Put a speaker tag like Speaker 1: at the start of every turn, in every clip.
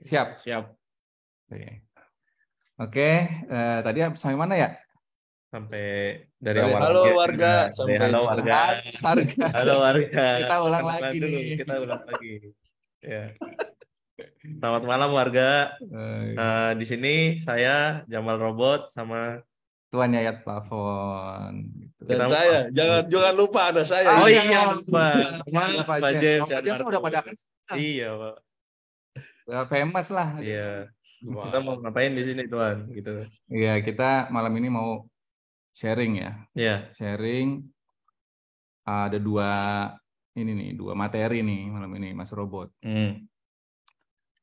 Speaker 1: Siap.
Speaker 2: Siap.
Speaker 1: Oke, tadi sampai mana ya?
Speaker 2: Sampai dari
Speaker 3: Dari
Speaker 2: awal
Speaker 3: halo
Speaker 2: lagi.
Speaker 3: warga
Speaker 2: Dari
Speaker 3: sampai
Speaker 2: halo warga.
Speaker 1: Harga.
Speaker 2: Halo warga.
Speaker 1: Kita ulang
Speaker 2: Kenalan
Speaker 1: lagi
Speaker 2: dulu.
Speaker 1: nih.
Speaker 2: Kita ulang lagi. Ya. Selamat malam warga. Di sini saya Jamal Robot sama
Speaker 1: Tuan Yayat Plafon. Gitu.
Speaker 3: dan
Speaker 2: kita.
Speaker 3: saya jangan lupa ada saya
Speaker 2: Oh
Speaker 3: ini.
Speaker 2: iya, Pak.
Speaker 1: Pak
Speaker 2: Pak
Speaker 1: James.
Speaker 2: James
Speaker 1: Pak James udah pada kan?
Speaker 2: Iya, Pak.
Speaker 1: Udah famous lah.
Speaker 2: Iya. Kita
Speaker 3: Wah,
Speaker 2: mau ngapain di sini, Tuan? Gitu.
Speaker 1: Iya, kita malam ini mau sharing ya.
Speaker 2: Iya.
Speaker 1: Sharing ada dua materi nih malam ini, Mas Robot.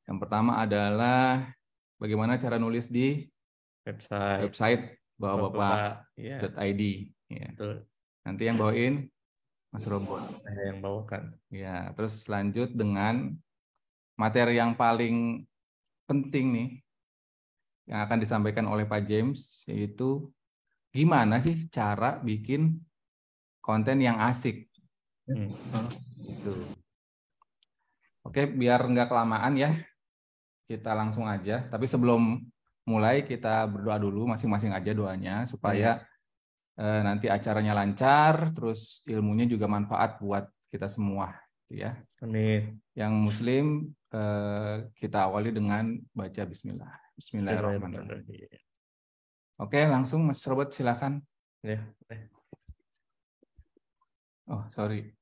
Speaker 1: Yang pertama adalah bagaimana cara nulis di website bapak-bapak.id. Ya.
Speaker 2: Betul.
Speaker 1: Nanti yang bawain Mas Robot.
Speaker 2: Saya yang bawakan.
Speaker 1: Ya, terus lanjut dengan materi yang paling penting nih yang akan disampaikan oleh Pak James, yaitu gimana sih cara bikin konten yang asik. Gitu. Oke, biar nggak kelamaan ya, kita langsung aja. Tapi sebelum mulai kita berdoa dulu masing-masing aja doanya supaya nanti acaranya lancar, terus ilmunya juga manfaat buat kita semua, ya.
Speaker 2: Amin.
Speaker 1: Yang Muslim kita awali dengan baca Bismillah. Bismillahirrahmanirrahim. Oke, langsung Mas Robert silakan.
Speaker 2: Ya.
Speaker 1: Oh, sorry.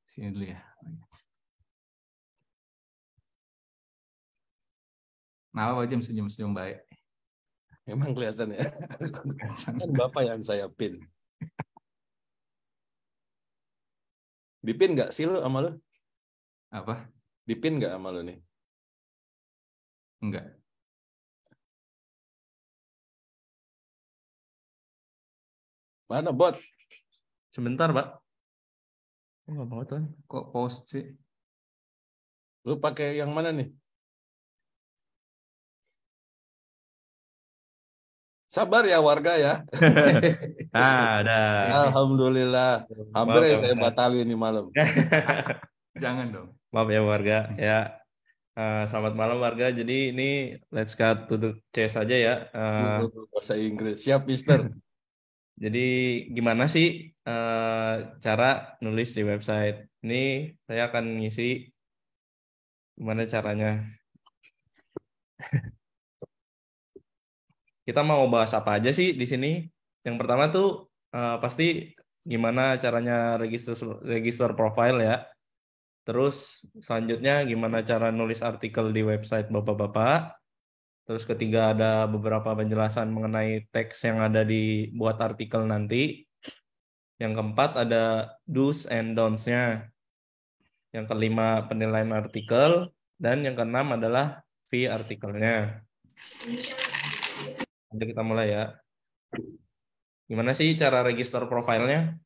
Speaker 1: Sini dulu ya. Nah, Pak James senyum-senyum baik.
Speaker 3: memang kelihatan ya. Kan Bapak yang saya pin. Dipin nggak sih lo sama lo?
Speaker 1: Apa?
Speaker 3: Dipin nggak sama lo nih?
Speaker 1: Enggak.
Speaker 3: Mana bot?
Speaker 2: Sebentar, Pak. Nggak mau, Tuan.
Speaker 1: Kok post sih?
Speaker 3: Lo pakai yang mana nih? Sabar ya warga ya.
Speaker 2: Ada.
Speaker 3: Alhamdulillah. Hampir ya saya batalin ini malam.
Speaker 1: Jangan dong.
Speaker 2: Maaf ya warga. Ya. Selamat malam warga. Jadi ini let's cut to the chase aja ya.
Speaker 3: Bahasa Inggris. Siap, Mister.
Speaker 2: Jadi gimana sih cara nulis di website? Ini saya akan ngisi gimana caranya. Kita mau bahas apa aja sih di sini? Yang pertama tuh pasti gimana caranya register profile ya. Terus selanjutnya gimana cara nulis artikel di website Bapak-bapak. Terus ketiga ada beberapa penjelasan mengenai teks yang ada di buat artikel nanti. Yang keempat ada do's and don'ts-nya. Yang kelima penilaian artikel. Dan yang keenam adalah fee artikelnya. Nanti kita mulai ya. Gimana sih cara register profilnya?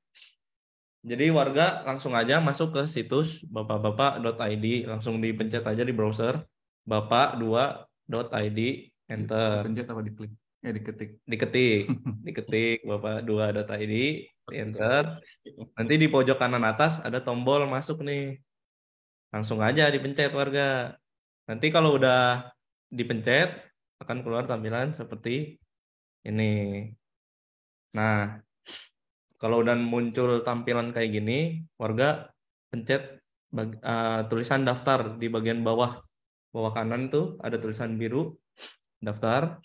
Speaker 2: Jadi warga langsung aja masuk ke situs bapak-bapak.id. Langsung dipencet aja di browser. bapak2.id. Enter.
Speaker 1: Pencet apa diklik? Diketik.
Speaker 2: Diketik bapak2.id. Enter. Nanti di pojok kanan atas ada tombol masuk nih. Langsung aja dipencet warga. Nanti kalau udah dipencet akan keluar tampilan seperti ini. Nah, kalau udah muncul tampilan kayak gini, warga pencet tulisan daftar di bagian bawah kanan tuh ada tulisan biru daftar.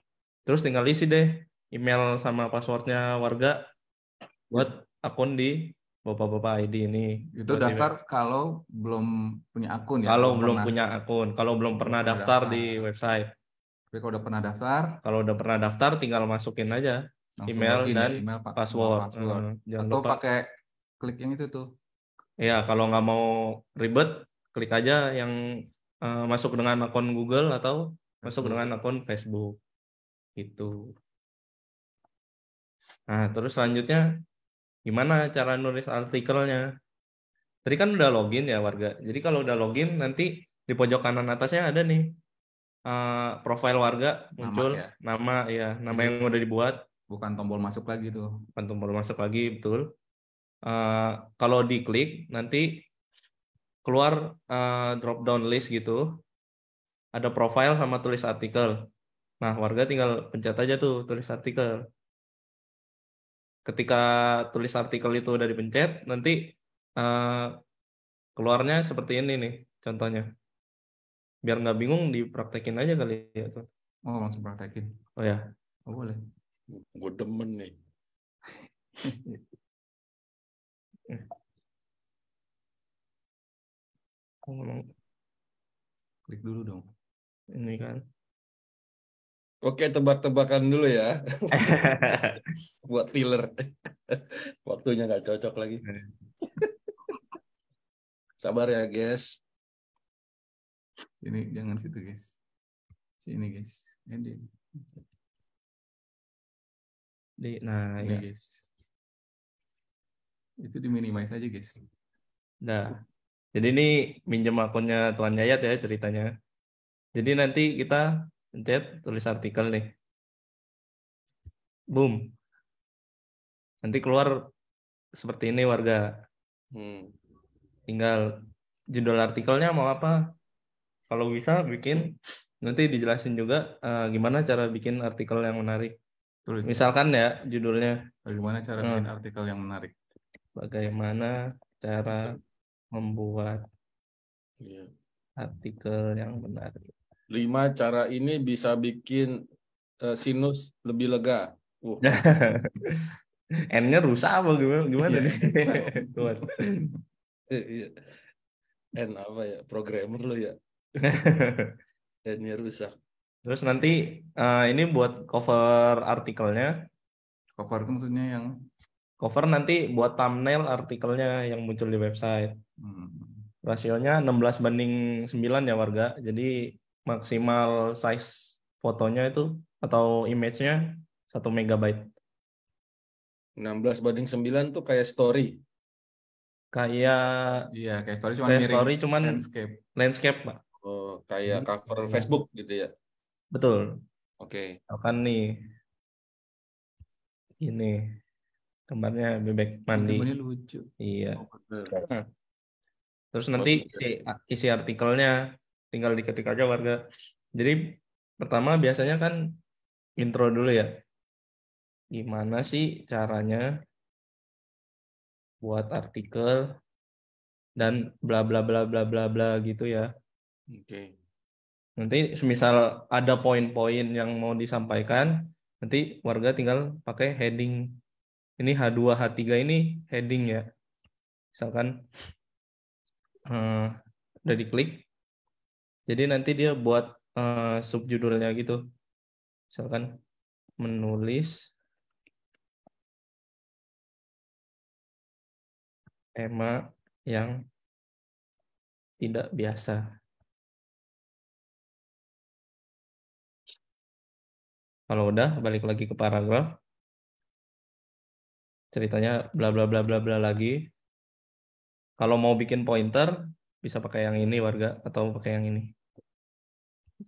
Speaker 2: Terus tinggal isi deh email sama passwordnya warga buat akun di Bapak-bapak ID ini.
Speaker 1: Itu daftar kalau belum punya akun ya?
Speaker 2: Kalau belum punya akun, kalau belum pernah daftar di website.
Speaker 1: Tapi kalau udah pernah daftar? Kalau
Speaker 2: udah pernah daftar, tinggal masukin aja email dan password.
Speaker 1: Jangan lupa. Atau pakai klik yang itu tuh.
Speaker 2: Ya, kalau nggak mau ribet, klik aja yang masuk dengan akun Google atau masuk dengan akun Facebook. Gitu. Nah, terus selanjutnya gimana cara nulis artikelnya? Tadi kan udah login ya warga. Jadi kalau udah login nanti di pojok kanan atasnya ada nih profil warga muncul nama yang udah dibuat.
Speaker 1: Bukan tombol masuk lagi tuh.
Speaker 2: Bukan tombol masuk lagi, betul. Kalau diklik nanti keluar drop down list gitu. ada profile sama tulis artikel. Nah, warga tinggal pencet aja tuh tulis artikel. Ketika tulis artikel itu udah dipencet, nanti keluarnya seperti ini nih contohnya. Biar nggak bingung dipraktekin aja kali ya.
Speaker 1: Oh, langsung praktekin.
Speaker 2: Oh ya.
Speaker 1: Oh, boleh.
Speaker 3: Gue demen nih.
Speaker 1: Klik dulu dong.
Speaker 2: Ini kan.
Speaker 3: Oke, tebak-tebakan dulu ya. Buat filler. Waktunya nggak cocok lagi. Sabar ya, guys.
Speaker 1: Ini jangan situ, guys. Sini, guys.
Speaker 2: Nah,
Speaker 1: ini
Speaker 2: ya.
Speaker 1: guys. Itu diminimize aja, guys.
Speaker 2: Nah, jadi ini minjem akunnya Tuan Yayat ya ceritanya. Jadi nanti kita pencet tulis artikel nih. Boom. Nanti keluar seperti ini warga. Tinggal judul artikelnya mau apa. Kalau bisa bikin, nanti dijelasin juga gimana cara bikin artikel yang menarik.
Speaker 1: Tulis.
Speaker 2: Misalkan ya judulnya.
Speaker 1: Bagaimana cara bikin artikel yang menarik.
Speaker 2: Bagaimana cara membuat artikel yang menarik.
Speaker 3: 5 cara ini bisa bikin sinus lebih lega.
Speaker 2: N-nya rusak apa gimana nih?
Speaker 3: N apa ya? Programmer lo ya. N-nya rusak.
Speaker 2: Terus nanti ini buat cover artikelnya.
Speaker 1: Cover itu maksudnya yang
Speaker 2: cover nanti buat thumbnail artikelnya yang muncul di website. Rasionya 16:9 ya warga. Jadi maksimal size fotonya itu atau image-nya 1 MB.
Speaker 3: 16:9 tuh kayak story.
Speaker 2: Kayak
Speaker 1: story
Speaker 2: cuman landscape, Pak.
Speaker 3: Oh, kayak cover Facebook gitu ya.
Speaker 2: Betul.
Speaker 3: Oke.
Speaker 2: Akan nih. Ini gambarnya bebek mandi.
Speaker 1: Gambarnya lucu.
Speaker 2: Iya. Terus nanti isi artikelnya tinggal diketik aja warga. Jadi pertama biasanya kan intro dulu ya. Gimana sih caranya buat artikel dan bla bla bla bla bla bla gitu ya.
Speaker 3: Oke.
Speaker 2: Nanti semisal ada poin-poin yang mau disampaikan, nanti warga tinggal pakai heading. Ini H2, H3 ini heading ya. Misalkan udah diklik. Jadi nanti dia buat subjudulnya gitu. Misalkan menulis tema yang tidak biasa. Kalau udah balik lagi ke paragraf. Ceritanya bla bla bla bla bla lagi. Kalau mau bikin pointer bisa pakai yang ini warga atau pakai yang ini.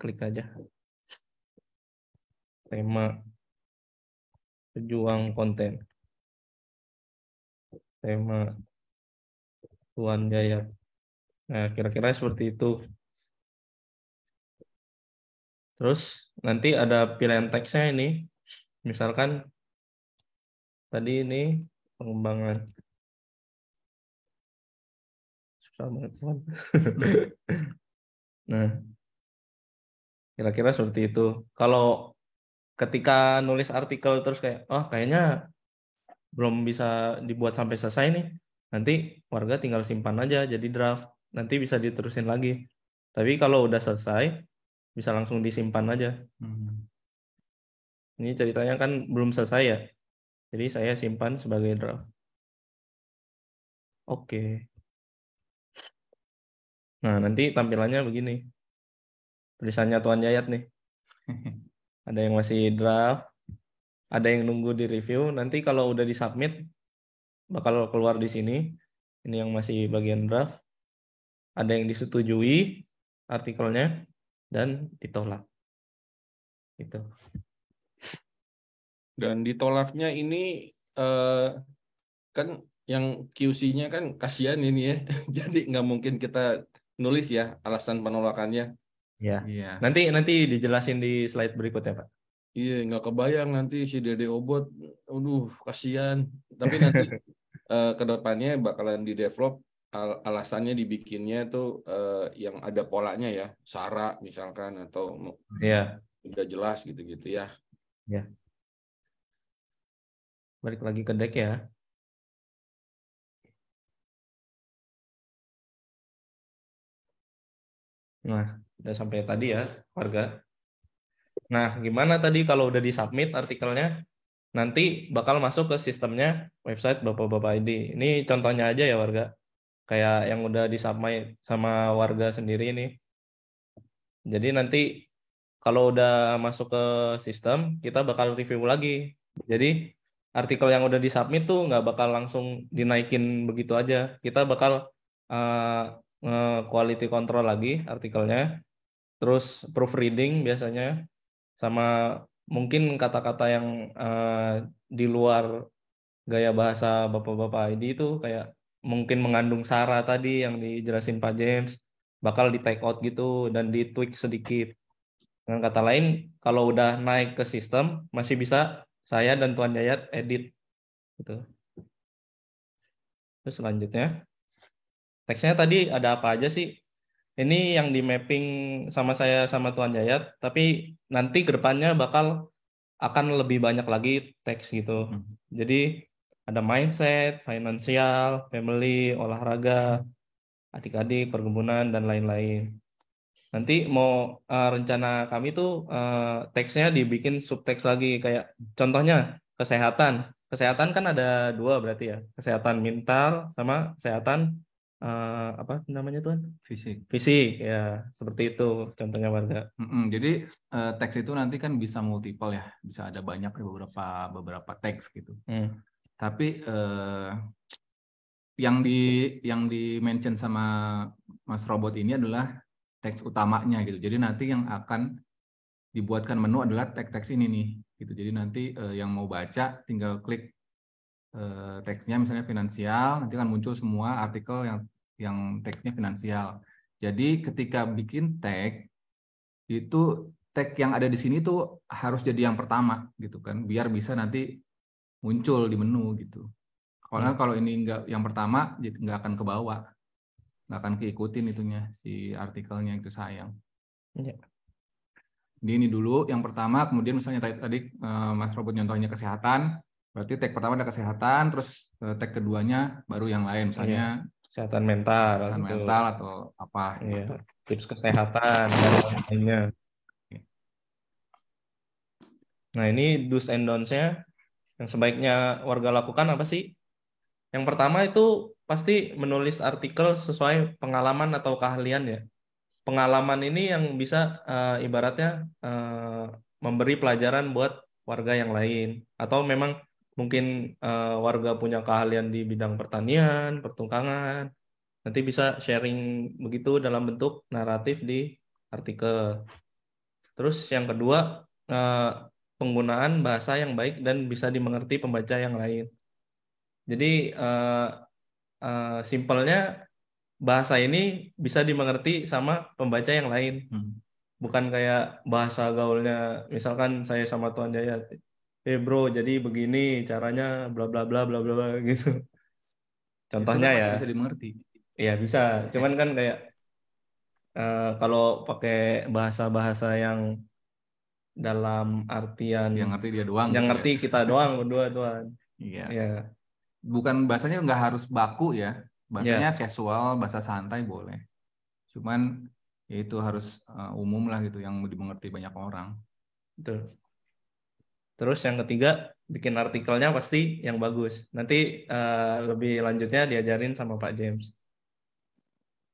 Speaker 2: Klik aja. Tema pejuang konten. Tema Tuan Yayat. Nah, kira-kira seperti itu. Terus nanti ada pilihan teksnya ini. Misalkan tadi ini pengembangan. Susah banget, Tuan. Nah, kira-kira seperti itu. Kalau ketika nulis artikel terus kayak, kayaknya belum bisa dibuat sampai selesai nih. Nanti warga tinggal simpan aja jadi draft. Nanti bisa diterusin lagi. Tapi kalau udah selesai, bisa langsung disimpan aja. Ini ceritanya kan belum selesai ya. Jadi saya simpan sebagai draft. Oke. Nah, nanti tampilannya begini. Tulisannya Tuan Yayat nih. Ada yang masih draft. Ada yang nunggu di review. Nanti kalau udah disubmit, bakal keluar di sini. Ini yang masih bagian draft. Ada yang disetujui artikelnya dan ditolak. Gitu.
Speaker 3: Dan ditolaknya ini kan yang QC-nya kan kasihan ini ya. Jadi nggak mungkin kita nulis ya alasan penolakannya.
Speaker 2: Ya.
Speaker 1: Iya.
Speaker 2: Nanti dijelasin di slide berikutnya, Pak.
Speaker 3: Iya, nggak kebayang nanti si Dede Obot, aduh kasihan. Tapi nanti ke depannya bakalan di-develop alasannya dibikinnya tuh yang ada polanya ya, SARA misalkan atau
Speaker 2: Iya.
Speaker 3: udah jelas gitu-gitu ya.
Speaker 2: Ya. Balik lagi ke deck ya. Nah, udah sampai tadi ya, warga. Nah, gimana tadi kalau udah di-submit artikelnya, nanti bakal masuk ke sistemnya website Bapak-Bapak ID. Ini contohnya aja ya, warga. Kayak yang udah di-submit sama warga sendiri ini. Jadi nanti kalau udah masuk ke sistem, kita bakal review lagi. Jadi artikel yang udah di-submit tuh nggak bakal langsung dinaikin begitu aja. Kita bakal quality control lagi artikelnya, terus proofreading biasanya, sama mungkin kata-kata yang di luar gaya bahasa Bapak-Bapak ID itu kayak mungkin mengandung sara tadi yang dijelasin Pak James, bakal di take out gitu dan di tweak sedikit. Dengan kata lain, kalau udah naik ke sistem, masih bisa saya dan Tuan Yayat edit gitu. Terus selanjutnya, teksnya tadi ada apa aja sih? Ini yang di mapping sama saya sama Tuan Yayat, tapi nanti ke depannya bakal akan lebih banyak lagi teks gitu. Jadi ada mindset, finansial, family, olahraga, adik-adik, perkebunan, dan lain-lain. Nanti mau rencana kami tuh teksnya dibikin subteks lagi, kayak contohnya kesehatan. Kesehatan kan ada dua berarti ya, kesehatan mental sama kesehatan apa namanya tuan?
Speaker 1: Fisik.
Speaker 2: Fisik ya, seperti itu contohnya warga.
Speaker 1: Jadi teks itu nanti kan bisa multiple ya, bisa ada banyak beberapa teks gitu. Tapi yang di mention sama Mas Robot ini adalah teks utamanya gitu. Jadi nanti yang akan dibuatkan menu adalah teks-teks ini nih gitu. Jadi nanti yang mau baca tinggal klik teksnya misalnya finansial, nanti akan muncul semua artikel yang teksnya finansial. Jadi ketika bikin tag itu tag yang ada di sini tuh harus jadi yang pertama gitu kan, biar bisa nanti muncul di menu gitu. Kalau ini nggak yang pertama, jadi nggak akan ke bawah, nggak akan keikutin itunya si artikelnya, itu sayang.
Speaker 2: Ya.
Speaker 1: Jadi ini dulu yang pertama, kemudian misalnya tadi Mas Robot nyontohnya kesehatan, berarti tag pertama ada kesehatan, terus tag keduanya baru yang lain, misalnya
Speaker 2: kesehatan mental,
Speaker 1: kesehatan
Speaker 2: gitu.
Speaker 1: mental atau apa.
Speaker 2: Iya.
Speaker 1: Gitu.
Speaker 2: Tips kesehatan dan lainnya. Nah ini do's and don'ts-nya yang sebaiknya warga lakukan apa sih? Yang pertama itu pasti menulis artikel sesuai pengalaman atau keahlian ya. Pengalaman ini yang bisa ibaratnya memberi pelajaran buat warga yang lain. Atau memang mungkin warga punya keahlian di bidang pertanian, pertunggangan. Nanti bisa sharing begitu dalam bentuk naratif di artikel. Terus yang kedua, penggunaan bahasa yang baik dan bisa dimengerti pembaca yang lain. Jadi simpelnya bahasa ini bisa dimengerti sama pembaca yang lain. Bukan kayak bahasa gaulnya, misalkan saya sama Tuan Jaya, bro, jadi begini caranya, bla bla bla bla bla bla gitu. Contohnya
Speaker 1: itu kan
Speaker 2: ya,
Speaker 1: bisa dimengerti.
Speaker 2: ya bisa. Cuman kan kayak kalau pakai bahasa-bahasa yang dalam artian
Speaker 1: Yang ngerti dia doang.
Speaker 2: yang
Speaker 1: gitu
Speaker 2: ngerti
Speaker 1: ya.
Speaker 2: kita doang berdua Tuan.
Speaker 1: Iya.
Speaker 2: Ya.
Speaker 1: Bukan bahasanya nggak harus baku ya. Bahasanya
Speaker 2: Ya.
Speaker 1: casual, bahasa santai boleh. Cuman ya itu harus umum lah gitu, yang dimengerti banyak orang.
Speaker 2: Betul. Terus yang ketiga, bikin artikelnya pasti yang bagus. Nanti lebih lanjutnya diajarin sama Pak James.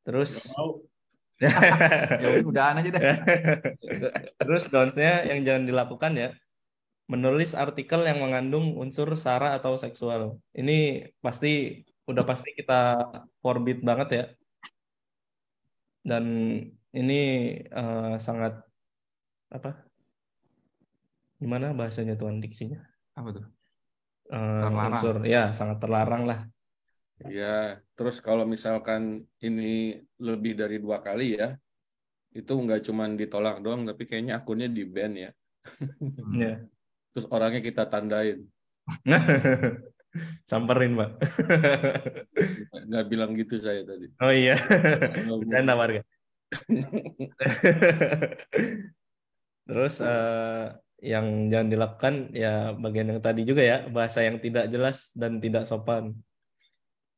Speaker 2: Terus
Speaker 1: Ya udahan aja deh.
Speaker 2: terus don'ts-nya yang jangan dilakukan ya, menulis artikel yang mengandung unsur sara atau seksual. Ini udah pasti kita forbid banget ya. Dan ini sangat apa? Gimana bahasanya Tuan diksinya?
Speaker 1: Apa tuh? Terlarang.
Speaker 2: Unsur ya sangat terlarang lah.
Speaker 3: Ya, terus kalau misalkan ini lebih dari 2 kali ya, itu nggak cuman ditolak doang, tapi kayaknya akunnya di-ban ya.
Speaker 2: Iya.
Speaker 3: Terus orangnya kita tandain.
Speaker 2: Samperin, Pak.
Speaker 3: Nggak bilang gitu saya tadi.
Speaker 2: Oh iya.
Speaker 3: Nggak
Speaker 2: Bercanda
Speaker 3: mungkin.
Speaker 2: warga. Terus yang jangan dilakukan ya bagian yang tadi juga ya, bahasa yang tidak jelas dan tidak sopan.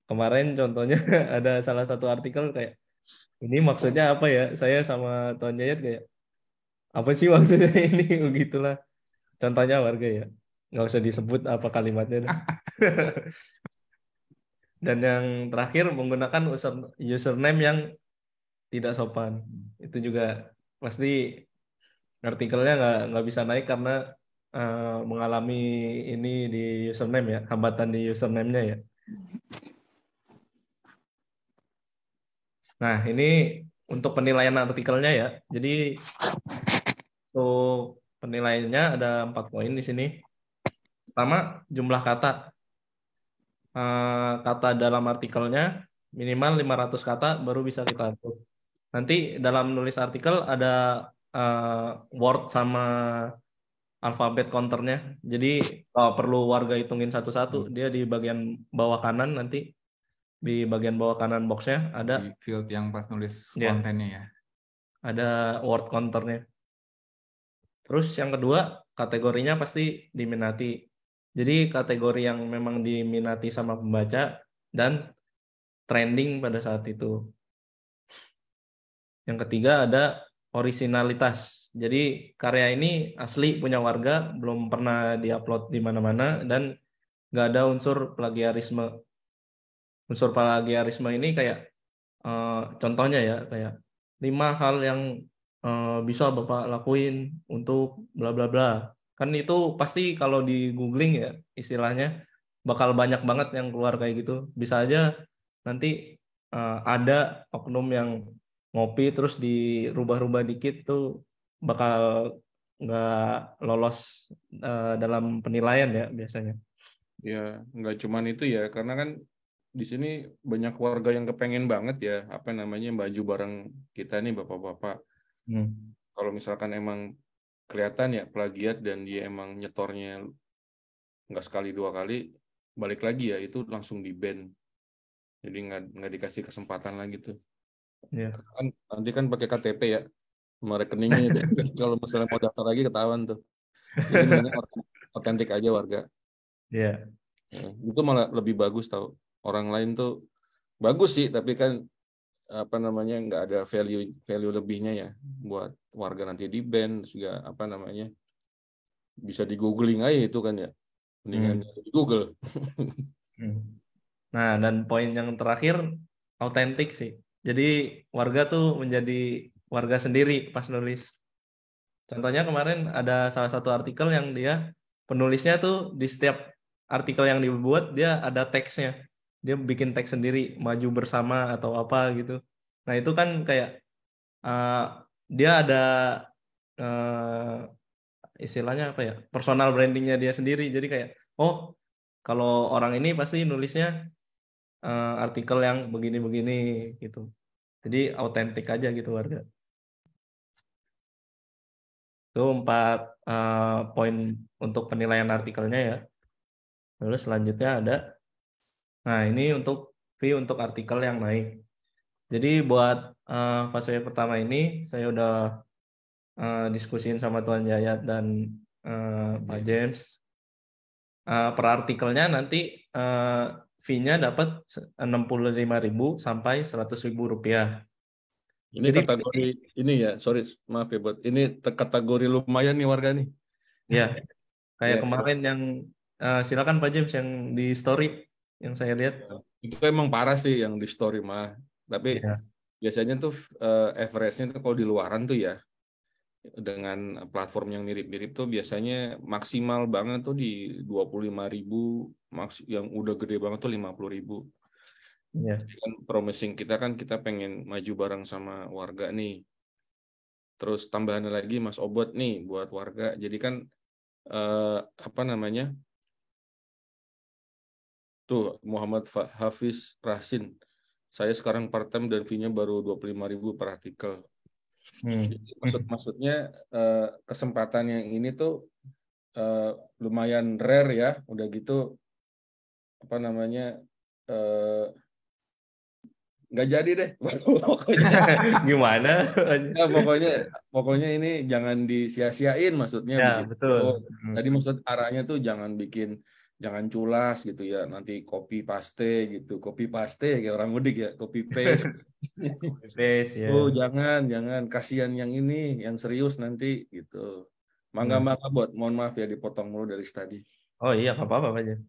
Speaker 2: Kemarin contohnya ada salah satu artikel kayak ini maksudnya apa ya? Saya sama Tuan Jayat kayak apa sih maksudnya ini? Begitulah. Contohnya warga ya. Nggak usah disebut apa kalimatnya dah. Dan yang terakhir menggunakan username yang tidak sopan. Itu juga pasti artikelnya nggak bisa naik karena mengalami ini di username ya, hambatan di username-nya ya. Nah, ini untuk penilaian artikelnya ya. Jadi untuk penilaiannya ada 4 poin di sini. Pertama, jumlah kata. Kata dalam artikelnya minimal 500 kata baru bisa kita atur. Nanti dalam nulis artikel ada word sama alfabet counternya. Jadi kalau perlu warga hitungin satu-satu, dia di bagian bawah kanan nanti di bagian bawah kanan boxnya ada
Speaker 1: Di field yang pas nulis
Speaker 2: ya,
Speaker 1: kontennya ya.
Speaker 2: ada word counternya. Terus yang kedua kategorinya pasti diminati. Jadi kategori yang memang diminati sama pembaca dan trending pada saat itu. Yang ketiga ada orisinalitas. Jadi karya ini asli punya warga, belum pernah diupload di mana-mana dan nggak ada unsur plagiarisme. Unsur plagiarisme ini kayak contohnya ya kayak 5 hal yang bisa Bapak lakuin untuk bla bla bla. Kan itu pasti kalau di googling ya istilahnya bakal banyak banget yang keluar kayak gitu. Bisa aja nanti ada oknum yang ngopi terus dirubah-rubah dikit tuh bakal nggak lolos dalam penilaian ya biasanya.
Speaker 3: Ya, nggak cuman itu ya, karena kan di sini banyak warga yang kepengen banget ya, apa namanya, baju bareng kita nih bapak-bapak. Kalau misalkan emang kelihatan ya plagiat dan dia emang nyetornya nggak sekali 2 kali, balik lagi ya itu langsung di-ban. Jadi nggak dikasih kesempatan lagi tuh.
Speaker 2: Ya.
Speaker 3: Kan nanti kan pakai KTP ya, sama rekeningnya. Kalau misalnya mau daftar lagi ketahuan tuh. Jadi mendingan otentik aja warga.
Speaker 2: Ya.
Speaker 3: Ya, itu malah lebih bagus tau. Orang lain tuh bagus sih, tapi kan apa namanya nggak ada value value lebihnya ya buat warga nanti di ban juga apa namanya bisa di googling aja itu kan ya, mendingan di Google.
Speaker 2: Nah, dan poin yang terakhir autentik sih. Jadi warga tuh menjadi warga sendiri pas nulis. Contohnya kemarin ada salah satu artikel yang dia penulisnya tuh di setiap artikel yang dibuat dia ada teksnya. Dia bikin teks sendiri, maju bersama atau apa gitu. Nah, itu kan kayak uh, dia ada istilahnya apa ya? Personal brandingnya dia sendiri. Jadi kayak, oh, kalau orang ini pasti nulisnya artikel yang begini-begini gitu. Jadi autentik aja gitu warga. Itu 4 poin untuk penilaian artikelnya ya. Lalu selanjutnya ada, nah ini untuk fee untuk artikel yang naik. Jadi buat fase pertama ini saya udah diskusiin sama Tuan Jayat dan Pak James. Per artikelnya nanti fee-nya dapat 65.000 sampai 100.000 rupiah.
Speaker 3: Ini
Speaker 2: Jadi
Speaker 3: kategori ini ya, sorry maaf ya buat ini kategori lumayan nih warga nih.
Speaker 2: ya kayak
Speaker 3: Ya,
Speaker 2: kemarin yang silakan Pak James yang di story yang saya lihat.
Speaker 3: itu emang parah sih yang di story mah. Tapi
Speaker 2: Ya.
Speaker 3: biasanya tuh average-nya tuh kalau di luaran tuh ya dengan platform yang mirip-mirip tuh biasanya maksimal banget tuh di 25.000, yang udah gede banget tuh 50.000.
Speaker 2: Ya.
Speaker 3: Kan promising kita kan kita pengen maju bareng sama warga nih. Terus tambahan lagi Mas Obot nih buat warga. Jadi kan apa namanya? Tuh Muhammad Hafiz Rasin. Saya sekarang part time dan fee-nya baru 25.000 per artikel. Jadi maksudnya kesempatan yang ini tuh lumayan rare ya. Udah gitu apa namanya nggak jadi deh pokoknya.
Speaker 2: Gimana?
Speaker 3: Ya, pokoknya ini jangan disia-siain maksudnya
Speaker 2: Ya,
Speaker 3: begitu.
Speaker 2: betul.
Speaker 3: Tadi maksud arahnya tuh jangan culas gitu ya, nanti copy paste gitu, copy paste kayak orang mudik ya, copy paste.
Speaker 2: Face ya.
Speaker 3: Oh, jangan kasihan yang ini, yang serius nanti gitu. Mangga Bot, mohon maaf ya dipotong mulu dari tadi.
Speaker 2: Oh iya, nggak apa-apa aja.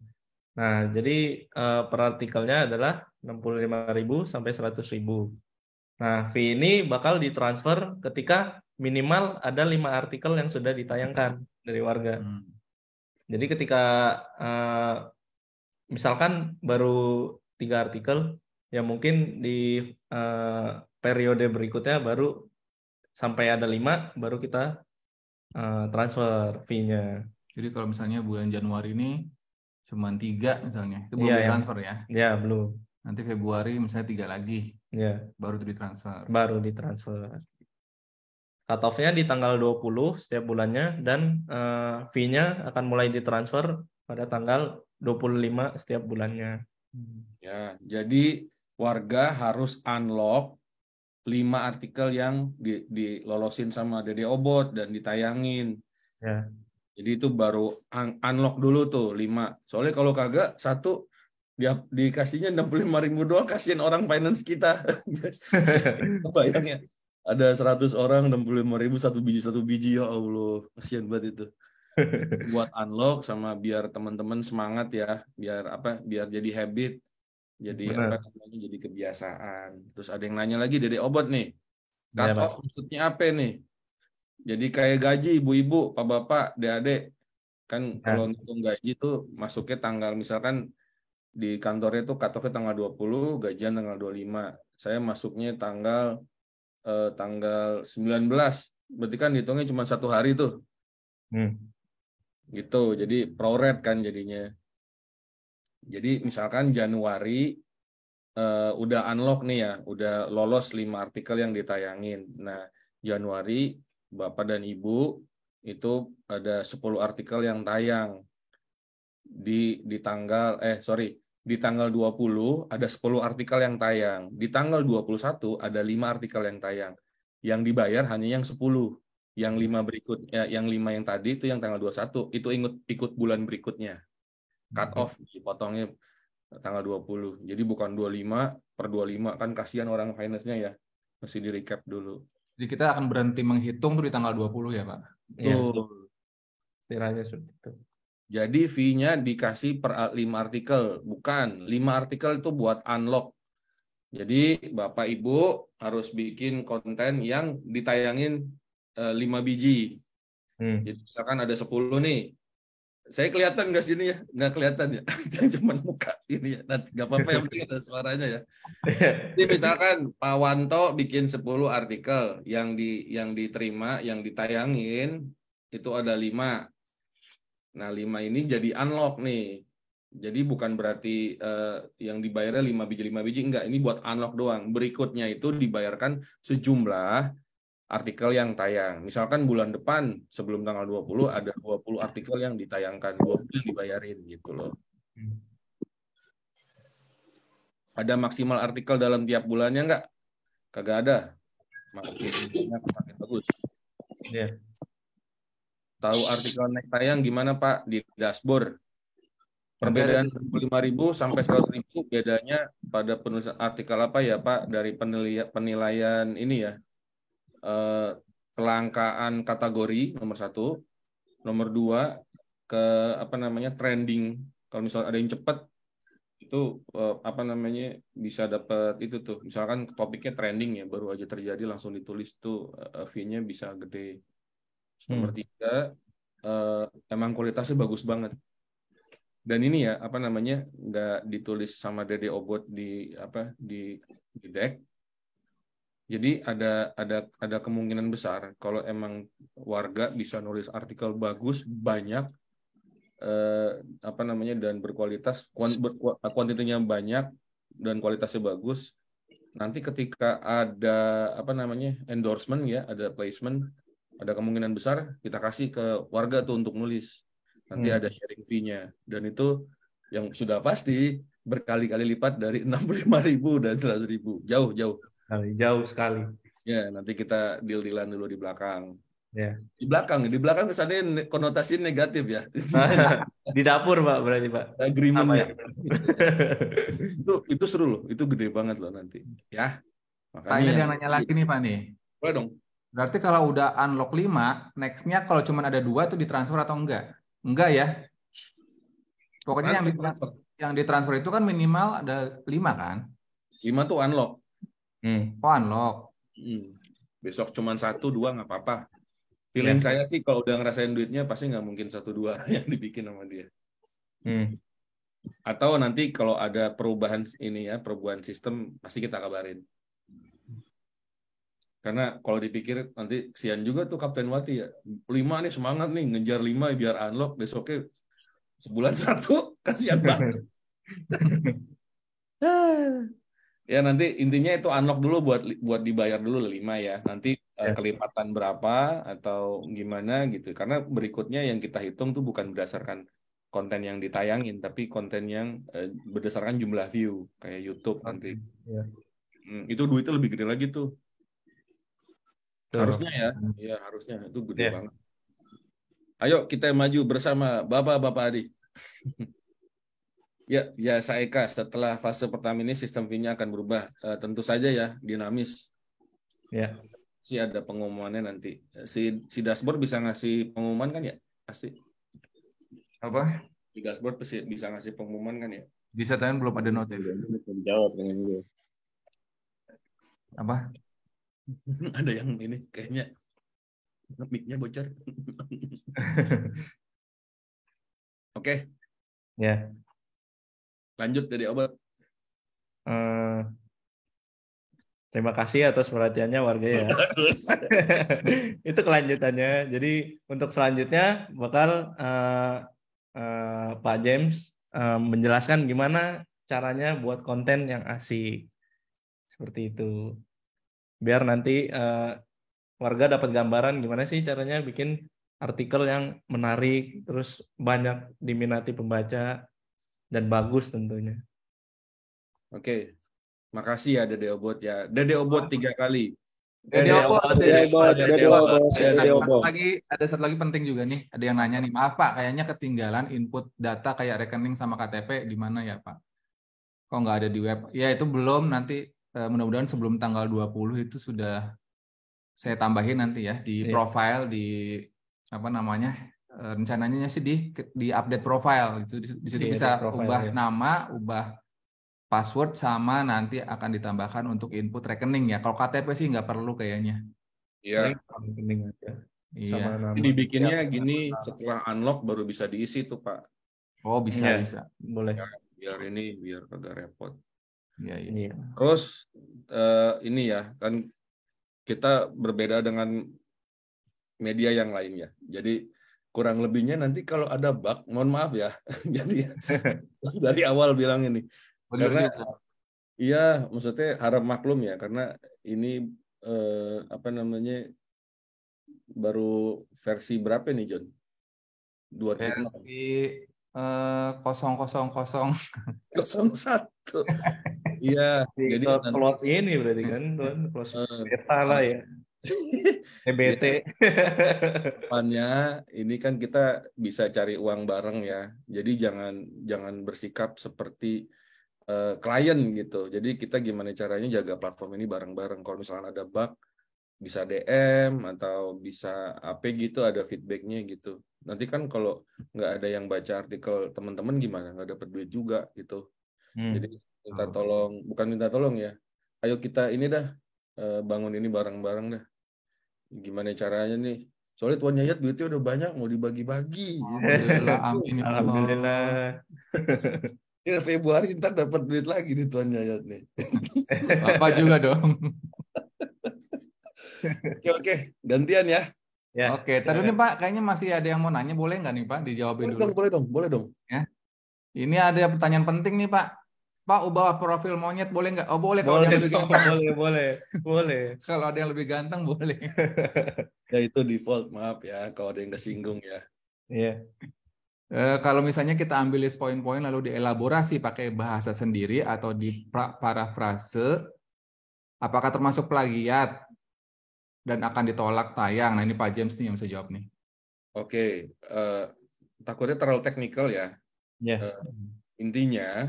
Speaker 2: Nah, jadi per artikelnya adalah 65.000 sampai 100.000. Nah, fee ini bakal ditransfer ketika minimal ada 5 artikel yang sudah ditayangkan dari warga. Jadi ketika misalkan baru 3 artikel, ya mungkin di periode berikutnya baru sampai ada 5, baru kita transfer fee-nya.
Speaker 1: Jadi kalau misalnya bulan Januari ini cuma 3 misalnya, itu belum
Speaker 2: Iya,
Speaker 1: ditransfer ya?
Speaker 2: Ya, belum.
Speaker 1: Nanti Februari misalnya 3 lagi,
Speaker 2: Ya,
Speaker 1: baru itu ditransfer.
Speaker 2: baru ditransfer. Cut off-nya di tanggal 20 setiap bulannya dan fee-nya akan mulai ditransfer pada tanggal 25 setiap bulannya.
Speaker 3: Ya, jadi warga harus unlock 5 artikel yang dilolosin sama Dede Obot dan ditayangin.
Speaker 2: Ya.
Speaker 3: Jadi itu baru unlock dulu tuh 5. Soalnya kalau kagak satu dia dikasihnya 65.000 doang, kasihan orang finance kita. Bayangnya ada 100 orang 65.000 satu biji ya Allah, kasihan banget itu. Buat unlock sama biar teman-teman semangat ya, biar jadi habit. Jadi jadi kebiasaan. Terus ada yang nanya lagi, Dede Obot nih, cut off maksudnya apa nih? Jadi kayak gaji ibu-ibu, bapak-bapak, adik-adik. Kan kalau ngitung gaji tuh masuknya tanggal, misalkan di kantornya tuh cut off-nya tanggal 20, gajian tanggal 25. Saya masuknya tanggal 19. Berarti kan hitungnya cuma 1 hari tuh. Gitu, jadi proret kan jadinya. Jadi misalkan Januari udah unlock nih ya, udah lolos 5 artikel yang ditayangin. Nah, Januari Bapak dan Ibu itu ada 10 artikel yang tayang di tanggal 20 ada 10 artikel yang tayang. Di tanggal 21 ada 5 artikel yang tayang. Yang dibayar hanya yang 10. Yang 5 berikutnya, yang 5 yang tadi itu yang tanggal 21 itu ikut bulan berikutnya. Cut off dipotongnya tanggal 20. Jadi bukan 25/25, kan kasihan orang finance-nya ya. Mesti di recap dulu.
Speaker 1: Jadi kita akan berhenti menghitung tuh di tanggal 20 ya, Pak?
Speaker 3: Betul.
Speaker 2: Istilahnya seperti itu.
Speaker 3: Jadi fee-nya dikasih per 5 artikel. Bukan, 5 artikel itu buat unlock. Jadi Bapak Ibu harus bikin konten yang ditayangin 5 biji. Jadi misalkan ada 10 nih. Saya kelihatan nggak sini ya? Nggak kelihatan ya? Cuma muka ini ya. Nanti nggak apa-apa, yang penting ada suaranya ya. Jadi misalkan Pak Wanto bikin 10 artikel yang diterima, yang ditayangin itu ada 5. Nah, 5 ini jadi unlock nih. Jadi bukan berarti yang dibayarnya 5 biji, enggak. Ini buat unlock doang. Berikutnya itu dibayarkan sejumlah artikel yang tayang. Misalkan bulan depan sebelum tanggal 20 ada 20 artikel yang ditayangkan, 20 yang dibayarin gitu loh. Ada maksimal artikel dalam tiap bulannya enggak? Kagak ada. Makin bagus.
Speaker 2: Yeah.
Speaker 3: Tahu artikel naik tayang gimana Pak? Di dashboard. Perbedaan 65.000 sampai 100.000 bedanya pada penulisan artikel apa ya Pak? Dari penilaian ini ya. Kelangkaan kategori nomor 1, nomor 2 ke trending. Kalau misalnya ada yang cepat itu bisa dapat itu tuh. Misalkan topiknya trending ya, baru aja terjadi langsung ditulis tuh, fee-nya bisa gede. Nomor 3 emang kualitasnya bagus banget. Dan ini ya nggak ditulis sama Dede Obot di deck. Jadi ada kemungkinan besar kalau emang warga bisa nulis artikel bagus banyak dan berkualitas, kuantitinya banyak dan kualitasnya bagus, nanti ketika ada endorsement ya, ada placement, ada kemungkinan besar kita kasih ke warga tuh untuk nulis. Nanti ada sharing fee-nya, dan itu yang sudah pasti berkali-kali lipat dari 65.000 dan 100.000, jauh.
Speaker 2: Jauh sekali.
Speaker 3: Ya, nanti kita deal-dealan dulu di belakang.
Speaker 2: Ya.
Speaker 3: Di belakang kesannya konotasi negatif ya.
Speaker 2: Di dapur Pak berarti Pak.
Speaker 3: Agreement-nya. Itu seru loh, itu gede banget loh nanti. Ya,
Speaker 1: Pak,
Speaker 3: makanya
Speaker 1: ini ada yang nanya lagi nih Pak nih.
Speaker 3: boleh dong.
Speaker 1: Berarti kalau udah unlock 5, next-nya kalau cuma ada 2 tuh ditransfer atau enggak? Enggak ya? Pokoknya yang ditransfer itu kan minimal ada 5 kan?
Speaker 3: 5 tuh unlock.
Speaker 1: Oh, unlock.
Speaker 3: Besok cuma 1, 2 nggak apa-apa. Feeling saya sih kalau udah ngerasain duitnya pasti nggak mungkin 1, 2 yang dibikin sama dia. Atau nanti kalau ada perubahan sistem pasti kita kabarin. Karena kalau dipikir nanti kesian juga tuh Kapten Wati ya. 5 nih semangat nih ngejar 5 biar unlock, besoknya sebulan 1, kasihan banget. Ya nanti intinya itu unlock dulu buat dibayar dulu 5 ya. Nanti kelipatan berapa atau gimana gitu. Karena berikutnya yang kita hitung tuh bukan berdasarkan konten yang ditayangin, tapi konten yang berdasarkan jumlah view kayak YouTube nanti. Itu duitnya lebih gede lagi tuh. Harusnya ya. Iya, harusnya itu gede banget. Ayo kita maju bersama Bapak-bapak Adi. Ya Eka, setelah fase pertama ini sistem fee-nya akan berubah. Tentu saja ya, dinamis.
Speaker 2: Ya.
Speaker 3: Si ada pengumumannya nanti. Si dashboard bisa ngasih pengumuman kan ya? Pasti.
Speaker 1: Apa?
Speaker 3: Di dashboard bisa ngasih pengumuman kan ya?
Speaker 1: Bisa, tapi belum ada notif.
Speaker 4: Jawab dengan gue.
Speaker 1: Apa?
Speaker 3: Ada yang ini kayaknya mic-nya bocor. Oke.
Speaker 2: Ya.
Speaker 3: Lanjut dari Obat.
Speaker 2: Terima kasih atas perhatiannya warga ya. Itu kelanjutannya. Jadi untuk selanjutnya bakal Pak James menjelaskan gimana caranya buat konten yang asik. Seperti itu. Biar nanti warga dapat gambaran gimana sih caranya bikin artikel yang menarik, terus banyak diminati pembaca, dan bagus tentunya.
Speaker 3: Oke. Makasih ya Dede Obot ya. Dede Obot 3 kali.
Speaker 1: Dede Obot. Ada satu lagi penting juga nih. Ada yang nanya nih, maaf Pak, kayaknya ketinggalan input data kayak rekening sama KTP di mana ya Pak? Kok nggak ada di web? Ya itu belum, nanti mudah-mudahan sebelum tanggal 20 itu sudah saya tambahin nanti ya di profile, di apa namanya, rencananya sih di update profile gitu. Di situ bisa ubah nama, ubah password, sama nanti akan ditambahkan untuk input rekening ya. Kalau KTP sih nggak perlu kayaknya.
Speaker 3: Iya.
Speaker 2: Rekening aja.
Speaker 3: Iya. Dibikinnya gini, setelah unlock baru bisa diisi tuh Pak.
Speaker 1: Oh bisa.
Speaker 2: Boleh.
Speaker 3: Ya, biar kagak repot.
Speaker 1: Iya.
Speaker 3: Terus ini ya, kan kita berbeda dengan media yang lainnya. Jadi kurang lebihnya nanti kalau ada bug, mohon maaf ya. Jadi dari awal bilang ini. Karena iya, maksudnya harap maklum ya, karena ini baru versi berapa nih John? 2.0.
Speaker 1: Versi 000 01.
Speaker 3: Iya, jadi
Speaker 2: close ini berarti kan, close beta lah ya. EBT.
Speaker 3: Depannya ini kan kita bisa cari uang bareng ya. Jadi jangan bersikap seperti klien gitu. Jadi kita gimana caranya jaga platform ini bareng-bareng. Kalau misalnya ada bug, bisa DM atau bisa apa gitu, ada feedbacknya gitu. Nanti kan kalau nggak ada yang baca artikel teman-teman gimana? Nggak dapat duit juga gitu. Jadi bukan minta tolong ya. Ayo kita ini dah bangun ini bareng-bareng dah. Gimana caranya nih? Soalnya Tuan Yayat duitnya udah banyak, mau dibagi-bagi. Gitu.
Speaker 2: Alhamdulillah.
Speaker 3: Ya Februari ntar dapat duit lagi nih Tuan Yayat nih.
Speaker 1: Bapak juga dong.
Speaker 3: Oke, gantian ya.
Speaker 1: Oke, tadi nih Pak, kayaknya masih ada yang mau nanya, boleh nggak nih Pak dijawabin dulu?
Speaker 3: Boleh dong.
Speaker 1: Ya. Ini ada pertanyaan penting nih Pak. Pak, ubah profil monyet boleh nggak? Oh boleh kalau dia
Speaker 2: Boleh
Speaker 1: lebih
Speaker 2: dong,
Speaker 1: ganteng.
Speaker 2: boleh.
Speaker 1: Kalau ada yang lebih ganteng boleh.
Speaker 3: Ya itu default, maaf ya kalau ada yang kesinggung ya.
Speaker 2: Iya.
Speaker 1: Kalau misalnya kita ambil list poin-poin lalu dielaborasi pakai bahasa sendiri atau di parafrase, apakah termasuk plagiat dan akan ditolak tayang? Nah ini Pak James nih yang bisa jawab nih.
Speaker 3: Oke, takutnya terlalu teknikal ya.
Speaker 2: Iya.
Speaker 3: Intinya,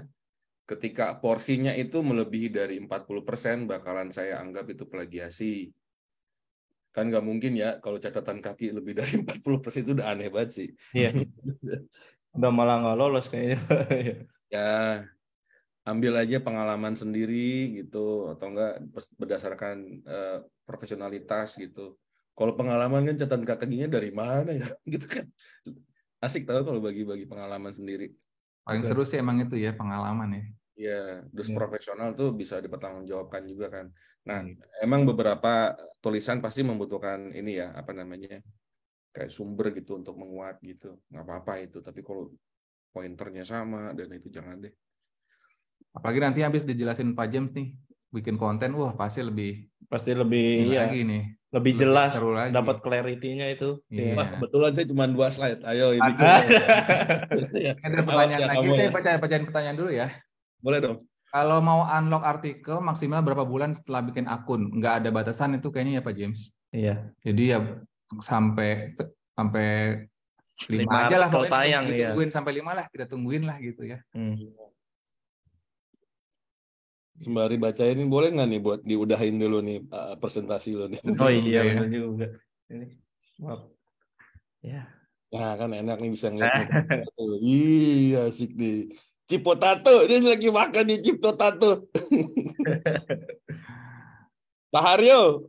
Speaker 3: ketika porsinya itu melebihi dari 40%, bakalan saya anggap itu plagiasi. Kan nggak mungkin ya, kalau catatan kaki lebih dari 40% itu udah aneh banget sih.
Speaker 2: Iya. Udah malah nggak lolos kayaknya.
Speaker 3: Ya, ambil aja pengalaman sendiri gitu, atau enggak berdasarkan profesionalitas gitu. Kalau pengalaman kan catatan kakinya dari mana ya, gitu kan. Asik tahu kalau bagi-bagi pengalaman sendiri.
Speaker 1: Paling
Speaker 3: Bukan.
Speaker 1: seru sih emang itu ya pengalaman ya.
Speaker 3: Ya, dus
Speaker 2: Iya.
Speaker 3: profesional tuh bisa dipertanggungjawabkan juga kan. Nah,
Speaker 2: Iya.
Speaker 3: emang beberapa tulisan pasti membutuhkan ini ya, apa namanya, kayak sumber gitu untuk menguat gitu. Nggak apa-apa itu, tapi kalau pointernya sama dan itu jangan deh.
Speaker 1: Apalagi nanti habis dijelasin Pak James nih, bikin konten, wah pasti lebih
Speaker 2: Pasti lebih
Speaker 1: ini
Speaker 2: ya,
Speaker 1: lagi nih,
Speaker 2: lebih
Speaker 1: lebih
Speaker 2: jelas,
Speaker 1: seru lagi.
Speaker 2: dapat clarity-nya itu.
Speaker 1: Iya.
Speaker 3: Wah, kebetulan saya cuma 2 slide. Ayo, ini bikin. Ya.
Speaker 1: Ada
Speaker 3: Awas
Speaker 1: pertanyaan
Speaker 3: ya
Speaker 1: lagi,
Speaker 3: kamu ya.
Speaker 1: saya bacain pertanyaan dulu ya.
Speaker 3: Boleh dong.
Speaker 1: Kalau mau unlock artikel maksimal berapa bulan setelah bikin akun? Nggak ada batasan itu kayaknya ya Pak James.
Speaker 2: Iya.
Speaker 1: Jadi ya sampai 5
Speaker 2: 5
Speaker 1: aja lah
Speaker 2: artikel
Speaker 1: pokoknya
Speaker 2: tayang ya.
Speaker 1: ditungguin sampai 5 lah, kita tungguin lah gitu ya.
Speaker 3: Sembari baca ini boleh nggak nih buat diudahin dulu nih presentasi lo nih.
Speaker 2: Oh iya,
Speaker 1: Ya.
Speaker 2: benar juga. Ini maaf. Ya.
Speaker 3: Nah kan enak nih bisa ngeliat muka tuh. Iya asik nih. Cipotato, dia lagi makan nih Cipotato. Pak Haryo.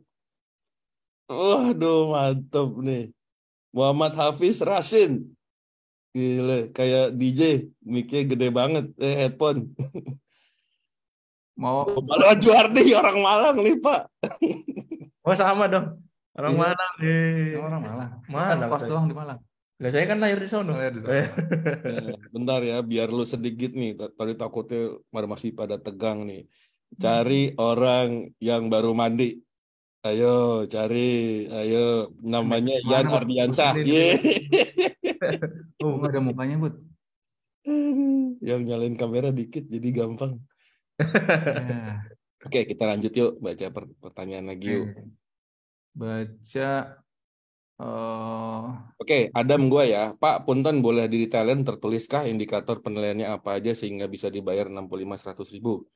Speaker 3: Waduh mantap nih. Muhammad Hafiz Rasin. Gila, kayak DJ. Mic-nya gede banget. Headphone.
Speaker 1: Mau
Speaker 3: Malah Juardi orang Malang nih Pak.
Speaker 2: Oh sama dong. Orang
Speaker 3: Iya.
Speaker 2: Malang nih.
Speaker 1: orang Malang. Kan
Speaker 2: Malang.
Speaker 1: kos doang di Malang.
Speaker 2: Lah saya kan lahir di sono.
Speaker 1: Lahir di sono.
Speaker 3: Ya, bentar ya, biar lu sedikit nih. Tadi takutnya masih pada tegang nih. Cari orang yang baru mandi. Ayo, cari. Ayo, namanya Yan
Speaker 1: Mana, Bud?
Speaker 3: Ardiansah.
Speaker 1: Ini,
Speaker 3: Ye.
Speaker 1: Oh, nggak ada mukanya, Bud.
Speaker 3: Yang nyalain kamera dikit, jadi gampang.
Speaker 1: Ya.
Speaker 3: Oke, kita lanjut yuk. Baca pertanyaan lagi yuk.
Speaker 1: Baca.
Speaker 3: Oke, Adam gua ya. Pak, punten boleh didetailin tertuliskah indikator penilaiannya apa aja sehingga bisa dibayar 65-100 ribu?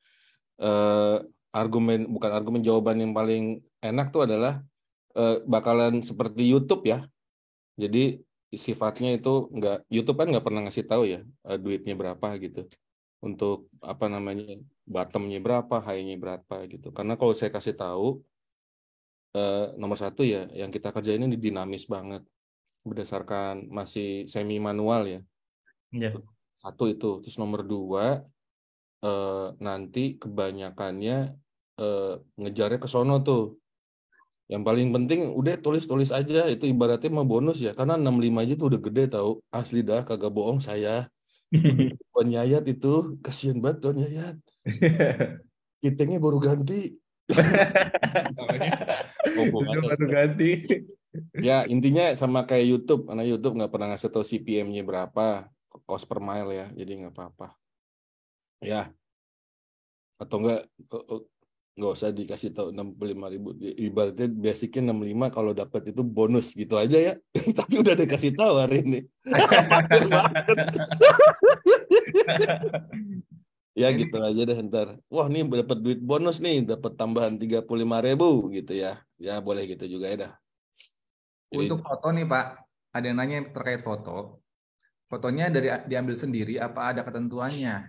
Speaker 3: Bukan argumen, jawaban yang paling enak tuh adalah bakalan seperti YouTube ya. Jadi sifatnya itu YouTube kan nggak pernah ngasih tahu ya duitnya berapa gitu. Untuk apa namanya, bottomnya berapa, high-nya berapa gitu. Karena kalau saya kasih tahu, nomor satu ya, yang kita kerjain ini dinamis banget. Berdasarkan masih semi manual ya.
Speaker 2: Iya.
Speaker 3: Satu itu. Terus nomor dua, nanti kebanyakannya ngejarnya ke sono tuh. Yang paling penting udah tulis-tulis aja, itu ibaratnya mah bonus ya. Karena 65 aja tuh udah gede tahu. Asli dah, kagak bohong saya. Tuan Yayat itu, kasihan banget Tuan Yayat. Kitengnya baru ganti.
Speaker 2: Baru ganti.
Speaker 3: Ya intinya sama kayak YouTube, karena YouTube nggak pernah ngasih tahu CPM-nya berapa, cost per mile ya, jadi nggak apa-apa. Ya, atau nggak usah dikasih tahu 65.000. Ibaratnya basicnya 65, kalau dapat itu bonus gitu aja ya. Tapi udah dikasih tahu hari ini. Ya gitu aja deh ntar. Wah ini dapat duit bonus nih, dapat tambahan 35.000 gitu ya. Ya boleh gitu juga ya dah.
Speaker 1: Untuk foto nih Pak, ada yang nanya terkait foto. Fotonya diambil sendiri apa ada ketentuannya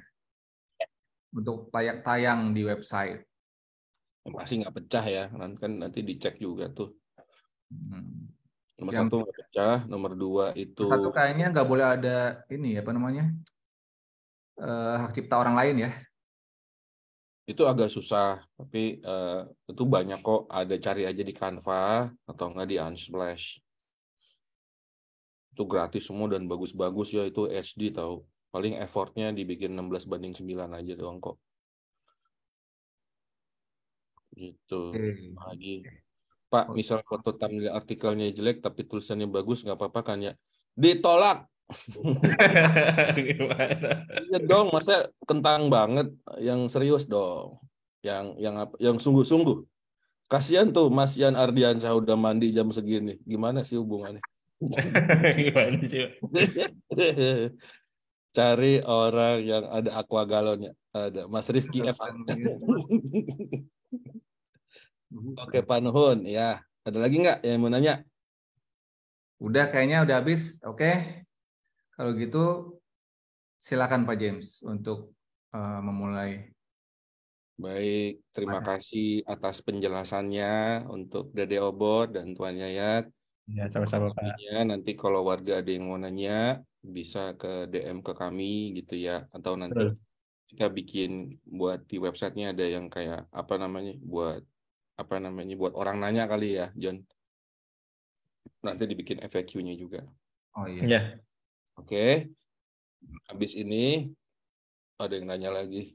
Speaker 1: untuk tayang di website?
Speaker 3: Masih nggak pecah ya, kan nanti dicek juga tuh. Nomor
Speaker 1: Yang
Speaker 3: 1 nggak pecah, nomor 2 itu.
Speaker 1: satu kayaknya nggak boleh ada ini apa namanya hak cipta orang lain ya.
Speaker 3: Itu agak susah, tapi itu banyak kok. Ada, cari aja di Canva atau nggak di Unsplash. Itu gratis semua dan bagus-bagus ya, itu HD tahu. Paling effortnya dibikin 16:9 aja doang kok. Gitu.
Speaker 1: Oke.
Speaker 3: Lagi. Pak,
Speaker 1: Oh,
Speaker 3: misal foto thumbnail artikelnya jelek tapi tulisannya bagus, nggak apa-apa kan ya? Ditolak.
Speaker 2: Gimana?
Speaker 3: Iya dong, masa kentang banget, yang serius dong. Yang sungguh-sungguh. Kasihan tuh Mas Yan Ardiansyah udah mandi jam segini. Gimana sih hubungannya?
Speaker 2: Gimana sih?
Speaker 3: Cari orang yang ada aqua galonnya. Ada Mas Rifki F. Oke, Pak Nuhun. Ya, ada lagi nggak yang mau nanya?
Speaker 1: Udah kayaknya udah habis. Oke. Kalau gitu silakan Pak James untuk memulai
Speaker 3: Baik, terima
Speaker 1: materi.
Speaker 3: kasih atas penjelasannya untuk Dede Obot dan Tuan Yayat.
Speaker 2: Ya, sama-sama Pak.
Speaker 3: Intinya nanti kalau warga ada yang mau nanya, bisa ke DM ke kami gitu ya. Atau nanti
Speaker 2: Betul.
Speaker 3: kita bikin buat di websitenya ada yang kayak apa namanya buat orang nanya kali ya, John. Nanti dibikin FAQ-nya juga.
Speaker 1: Oh iya.
Speaker 2: Ya.
Speaker 3: Oke, habis ini ada yang nanya lagi.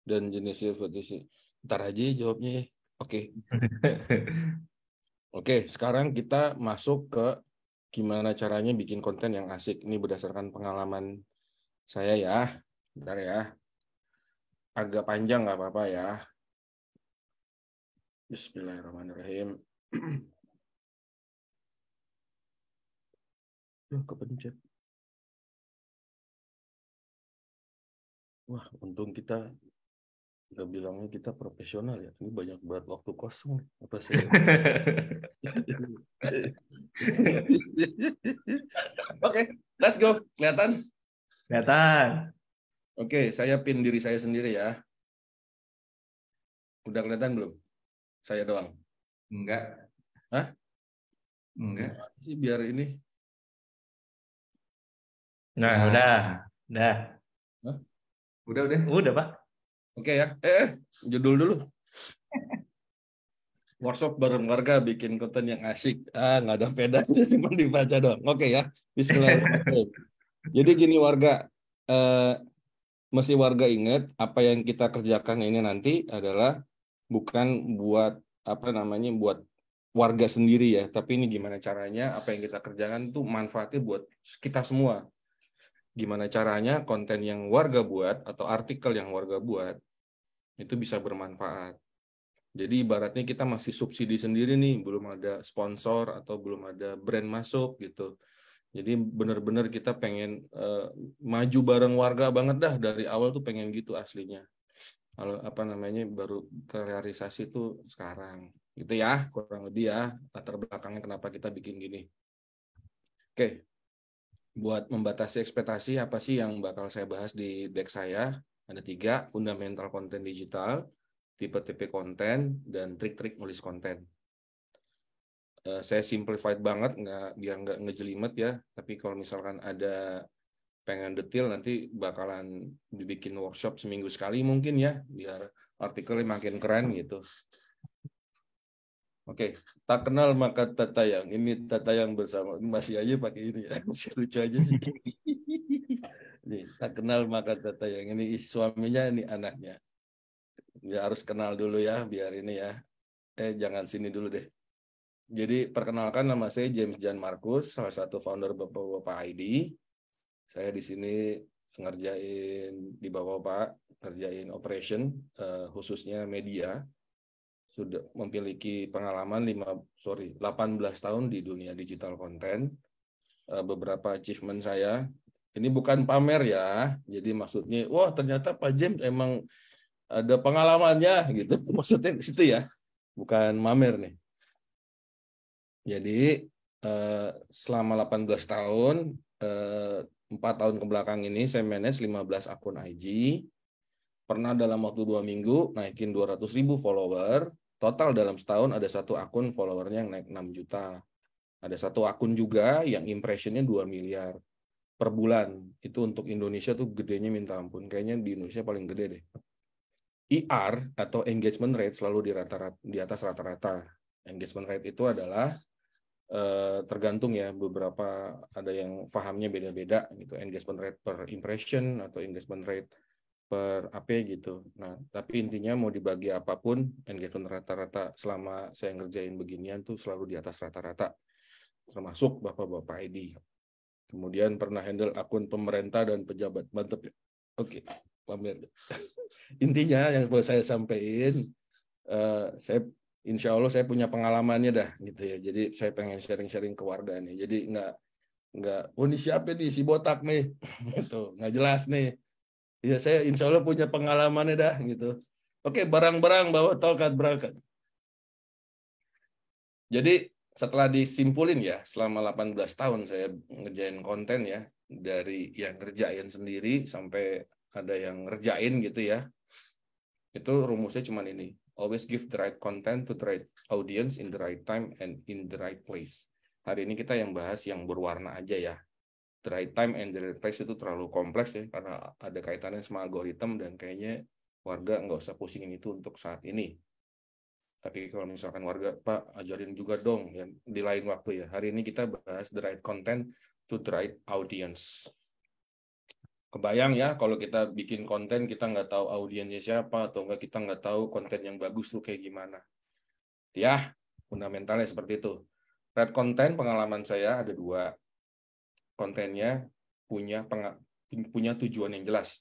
Speaker 3: Dan jenisnya seperti ntar aja ya jawabnya ya. Oke, sekarang kita masuk ke gimana caranya bikin konten yang asik. Ini berdasarkan pengalaman saya ya. Bentar ya. Agak panjang nggak apa-apa ya. Bismillahirrahmanirrahim. Kepencet. Wah, untung kita nggak bilangnya kita profesional ya. Ini banyak banget waktu kosong. Apa sih? Oke, let's go. Kelihatan?
Speaker 2: Kelihatan.
Speaker 3: Oke, saya pin diri saya sendiri ya. Udah kelihatan belum? Saya doang.
Speaker 1: Enggak.
Speaker 3: Hah?
Speaker 1: Enggak.
Speaker 3: Gimana sih biar ini?
Speaker 2: Nah, udah. Udah.
Speaker 3: Hah?
Speaker 1: Udah.
Speaker 2: Udah, Pak.
Speaker 3: Oke ya. Judul dulu. Workshop bareng warga bikin konten yang asik. Nggak ada pedasnya, cuma dibaca doang. Oke ya. Bismillahirrahmanirrahim. Jadi gini warga, mesti warga ingat apa yang kita kerjakan ini nanti adalah bukan buat buat warga sendiri ya, tapi ini gimana caranya apa yang kita kerjakan itu manfaatnya buat kita semua. Gimana caranya konten yang warga buat atau artikel yang warga buat itu bisa bermanfaat. Jadi ibaratnya kita masih subsidi sendiri nih, belum ada sponsor atau belum ada brand masuk gitu. Jadi benar-benar kita pengen maju bareng warga banget dah, dari awal tuh pengen gitu aslinya. Kalau baru terrealisasi tuh sekarang. Gitu ya, kurang lebih ya latar belakangnya kenapa kita bikin gini. Oke. Buat membatasi ekspektasi, apa sih yang bakal saya bahas di deck saya? Ada 3, fundamental konten digital, tipe-tipe konten, dan trik-trik nulis konten. Saya simplified banget, biar nggak ngejelimet ya. Tapi kalau misalkan ada pengen detail, nanti bakalan dibikin workshop seminggu sekali mungkin ya, biar artikelnya makin keren gitu. Oke, tak kenal maka tak tayang. Ini tak tayang bersama. Masih aja pakai ini ya. Masih lucu aja sih. Nih, tak kenal maka tak tayang. Ini suaminya, ini anaknya. Ya harus kenal dulu ya, biar ini ya. Jangan sini dulu deh. Jadi perkenalkan, nama saya James Jan Markus, salah satu founder Bapak-Bapak ID. Saya di sini ngerjain di Bapak-Bapak, ngerjain operation, khususnya media. Sudah memiliki pengalaman 18 tahun di dunia digital konten. Beberapa achievement saya, ini bukan pamer ya, jadi maksudnya, wah ternyata Pak James emang ada pengalamannya gitu, maksudnya di situ ya, bukan mamer nih. Jadi selama 18 tahun, 4 tahun kebelakang ini saya manage 15 akun IG, pernah dalam waktu 2 minggu naikin 200.000 follower. Total dalam setahun ada 1 akun followernya yang naik 6 juta. Ada 1 akun juga yang impressionnya 2 miliar per bulan. Itu untuk Indonesia tuh gedenya minta ampun. Kayaknya di Indonesia paling gede deh. ER atau engagement rate selalu di atas rata-rata. Engagement rate itu adalah tergantung ya, beberapa ada yang pahamnya beda-beda gitu. Engagement rate per impression atau engagement rate per AP gitu. Nah, tapi intinya mau dibagi apapun, engagement rata-rata selama saya ngerjain beginian tuh selalu di atas rata-rata, termasuk bapak-bapak ID. Kemudian pernah handle akun pemerintah dan pejabat. Mantep ya. Oke, pamer. Intinya yang mau saya sampaikan, saya insya Allah saya punya pengalamannya dah gitu ya. Jadi saya pengen sharing-sharing ke warga nih. Jadi nggak, oh ini siapa nih si botak nih, gitu, nggak jelas nih. Ya saya insya Allah punya pengalamannya dah gitu. Oke, barang-barang bawa tongkat berangkat. Jadi setelah disimpulin ya, selama 18 tahun saya ngerjain konten ya, dari yang ngerjain sendiri sampai ada yang ngerjain gitu ya. Itu rumusnya cuma ini. Always give the right content to the right audience in the right time and in the right place. Hari ini kita yang bahas yang berwarna aja ya. The right time and the right place itu terlalu kompleks ya, karena ada kaitannya sama algoritma dan kayaknya warga nggak usah pusingin itu untuk saat ini. Tapi kalau misalkan warga, Pak, ajarin juga dong ya, di lain waktu ya. Hari ini kita bahas the right content to the right audience. Kebayang ya kalau kita bikin konten kita nggak tahu audiensnya siapa, atau nggak kita nggak tahu konten yang bagus tuh kayak gimana. Ya, fundamentalnya seperti itu. Right content, pengalaman saya ada 2. Kontennya punya tujuan yang jelas.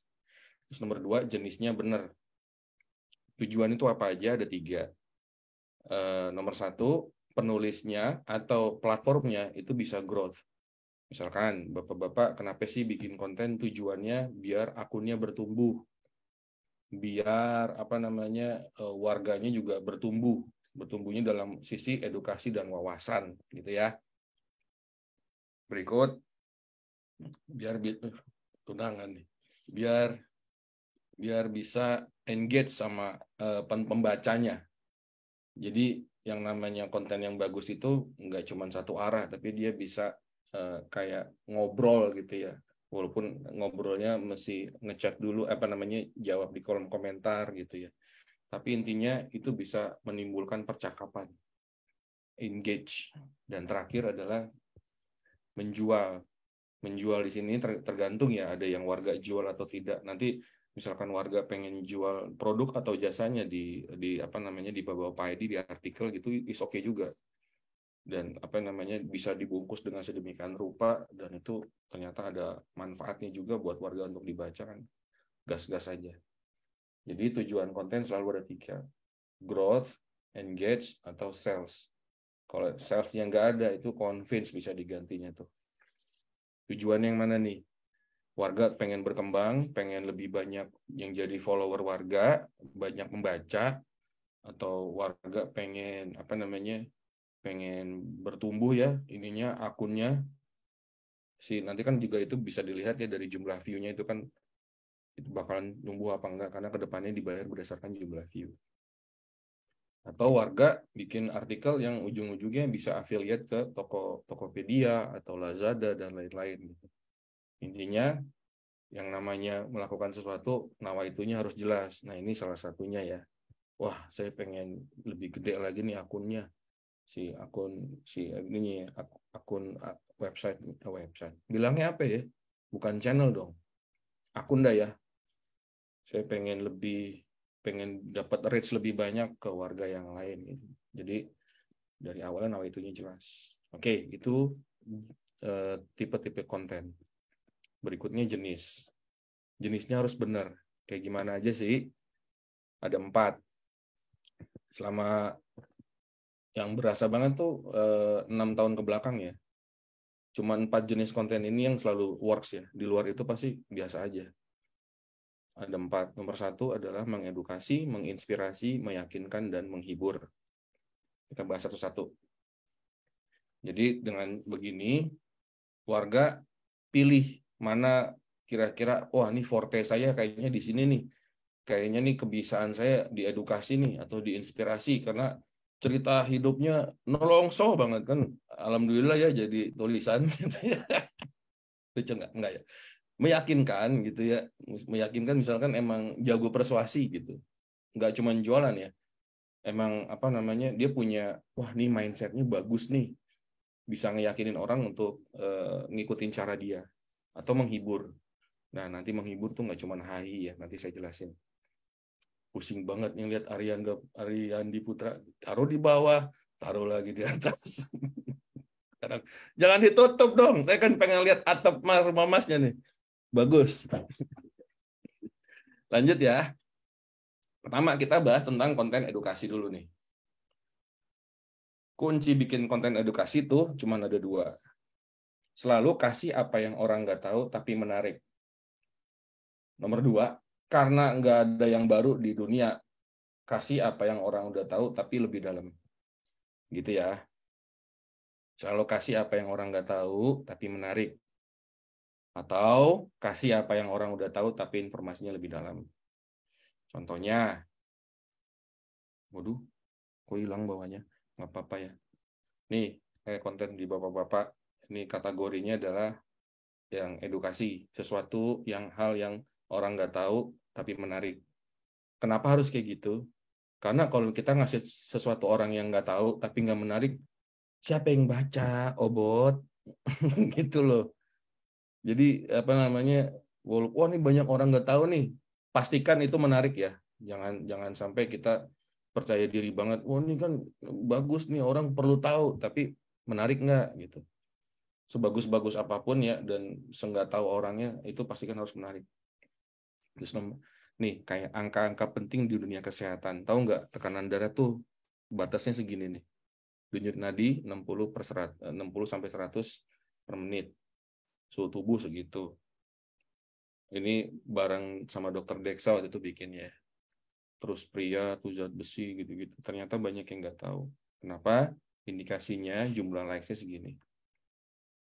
Speaker 3: Terus nomor 2, jenisnya benar. Tujuan itu apa aja? Ada 3. Nomor 1, penulisnya atau platformnya itu bisa growth. Misalkan bapak-bapak kenapa sih bikin konten, tujuannya biar akunnya bertumbuh, biar warganya juga bertumbuhnya dalam sisi edukasi dan wawasan gitu ya. Berikut, biar tunangan nih, biar bisa engage sama pembacanya. Jadi yang namanya konten yang bagus itu nggak cuma satu arah, tapi dia bisa kayak ngobrol gitu ya. Walaupun ngobrolnya mesti ngechat dulu, jawab di kolom komentar gitu ya. Tapi intinya itu bisa menimbulkan percakapan, engage. Dan terakhir adalah menjual. Menjual di sini tergantung ya, ada yang warga jual atau tidak. Nanti misalkan warga pengen jual produk atau jasanya di bawah ID di artikel gitu, is oke juga. Dan bisa dibungkus dengan sedemikian rupa, dan itu ternyata ada manfaatnya juga buat warga untuk dibaca, kan gas-gas aja. Jadi tujuan konten selalu ada 3, growth, engage, atau sales. Kalau sales yang nggak ada, itu convince bisa digantinya tuh. Tujuan yang mana nih? Warga pengen berkembang, pengen lebih banyak yang jadi follower warga, banyak membaca, atau warga pengen pengen bertumbuh ya ininya akunnya. Nanti kan juga itu bisa dilihat ya dari jumlah view-nya, itu kan itu bakalan tumbuh apa enggak, karena kedepannya dibayar berdasarkan jumlah view. Atau warga bikin artikel yang ujung-ujungnya bisa affiliate ke Tokopedia atau Lazada dan lain-lain gitu. Intinya yang namanya melakukan sesuatu, nawaitunya harus jelas. Nah, ini salah satunya ya. Wah, saya pengen lebih gede lagi nih akunnya. Akun website. Bilangnya apa ya? Bukan channel dong. Akun dah ya. Saya pengen dapat reach lebih banyak ke warga yang lain gitu. Jadi dari awalnya nawaitunya jelas. Oke, itu tipe-tipe konten. Berikutnya jenis. Jenisnya harus benar. Kayak gimana aja sih? Ada 4. Selama yang berasa banget tuh 6 tahun ke belakang ya. Cuma 4 jenis konten ini yang selalu works ya. Di luar itu pasti biasa aja. Ada 4. Nomor 1 adalah mengedukasi, menginspirasi, meyakinkan, dan menghibur. Kita bahas satu-satu. Jadi dengan begini, warga pilih mana kira-kira, wah ini forte saya kayaknya di sini nih. Kayaknya nih kebiasaan saya di edukasi nih, atau diinspirasi, karena cerita hidupnya nolongso banget kan. Alhamdulillah ya jadi tulisan gitu ya. Lucu enggak ya? Meyakinkan gitu ya. Meyakinkan misalkan emang jago persuasi gitu. Enggak cuma jualan ya. Emang dia punya, wah nih mindsetnya bagus nih. Bisa ngeyakinin orang untuk ngikutin cara dia. Atau menghibur. Nah, nanti menghibur tuh nggak cuma HI ya, nanti saya jelasin. Pusing banget yang lihat Ariandi Putra, taruh di bawah, taruh lagi di atas. Jangan ditutup dong, saya kan pengen lihat atap rumah masnya nih. Bagus. Lanjut ya. Pertama kita bahas tentang konten edukasi dulu nih. Kunci bikin konten edukasi tuh cuma ada 2. Selalu kasih apa yang orang nggak tahu tapi menarik. Nomor 2, karena nggak ada yang baru di dunia, kasih apa yang orang udah tahu tapi lebih dalam. Gitu ya. Selalu kasih apa yang orang nggak tahu tapi menarik. Atau kasih apa yang orang udah tahu tapi informasinya lebih dalam. Contohnya, waduh, kok hilang bawahnya? Nggak apa-apa ya. Nih, kayak konten di bapak-bapak, ini kategorinya adalah yang edukasi. Sesuatu hal yang orang nggak tahu tapi menarik. Kenapa harus kayak gitu? Karena kalau kita ngasih sesuatu orang yang nggak tahu tapi nggak menarik, siapa yang baca, Obot? Gitu loh. Jadi apa namanya? Wah, ini banyak orang nggak tahu nih. Pastikan itu menarik ya. Jangan sampai kita percaya diri banget. Wah, ini kan bagus nih, orang perlu tahu, tapi menarik nggak gitu. Sebagus-bagus apapun ya dan nggak tahu orangnya, itu pastikan harus menarik. Terus nih kayak angka-angka penting di dunia kesehatan. Tahu nggak tekanan darah tuh batasnya segini nih. Denyut nadi 60 sampai 100 per menit. Suhu tubuh segitu. Ini bareng sama dokter Dexa waktu itu bikin ya. Terus pria tuh zat besi gitu-gitu. Ternyata banyak yang nggak tahu. Kenapa? Indikasinya jumlah likes-nya segini.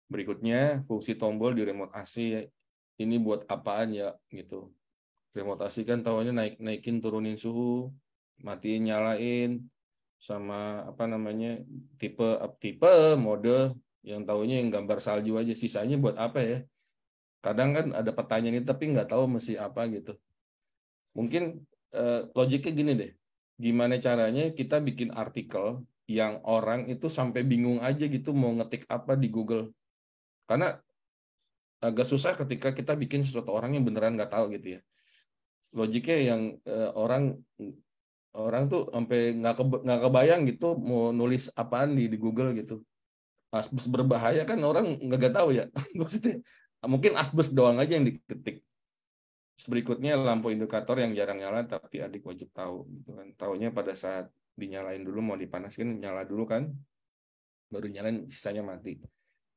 Speaker 3: Berikutnya fungsi tombol di remote AC ini buat apaan ya gitu. Remote AC kan tahunya naikin turunin suhu, matiin nyalain, sama apa namanya tipe mode yang tahunya yang gambar salju aja, sisanya buat apa ya? Kadang kan ada pertanyaan itu tapi nggak tahu mesti apa gitu. Mungkin logiknya gini deh, gimana caranya kita bikin artikel yang orang itu sampai bingung aja gitu mau ngetik apa di Google, karena agak susah ketika kita bikin sesuatu orang yang beneran nggak tahu gitu ya. Logiknya yang orang tuh sampai nggak kebayang gitu mau nulis apaan di Google gitu. Asbes berbahaya kan orang nggak tahu ya. Maksudnya mungkin asbes doang aja yang diketik. Berikutnya lampu indikator yang jarang nyala tapi adik wajib tahu gitu kan. Taunya pada saat dinyalain dulu mau dipanaskan nyala dulu kan, baru nyalain sisanya mati.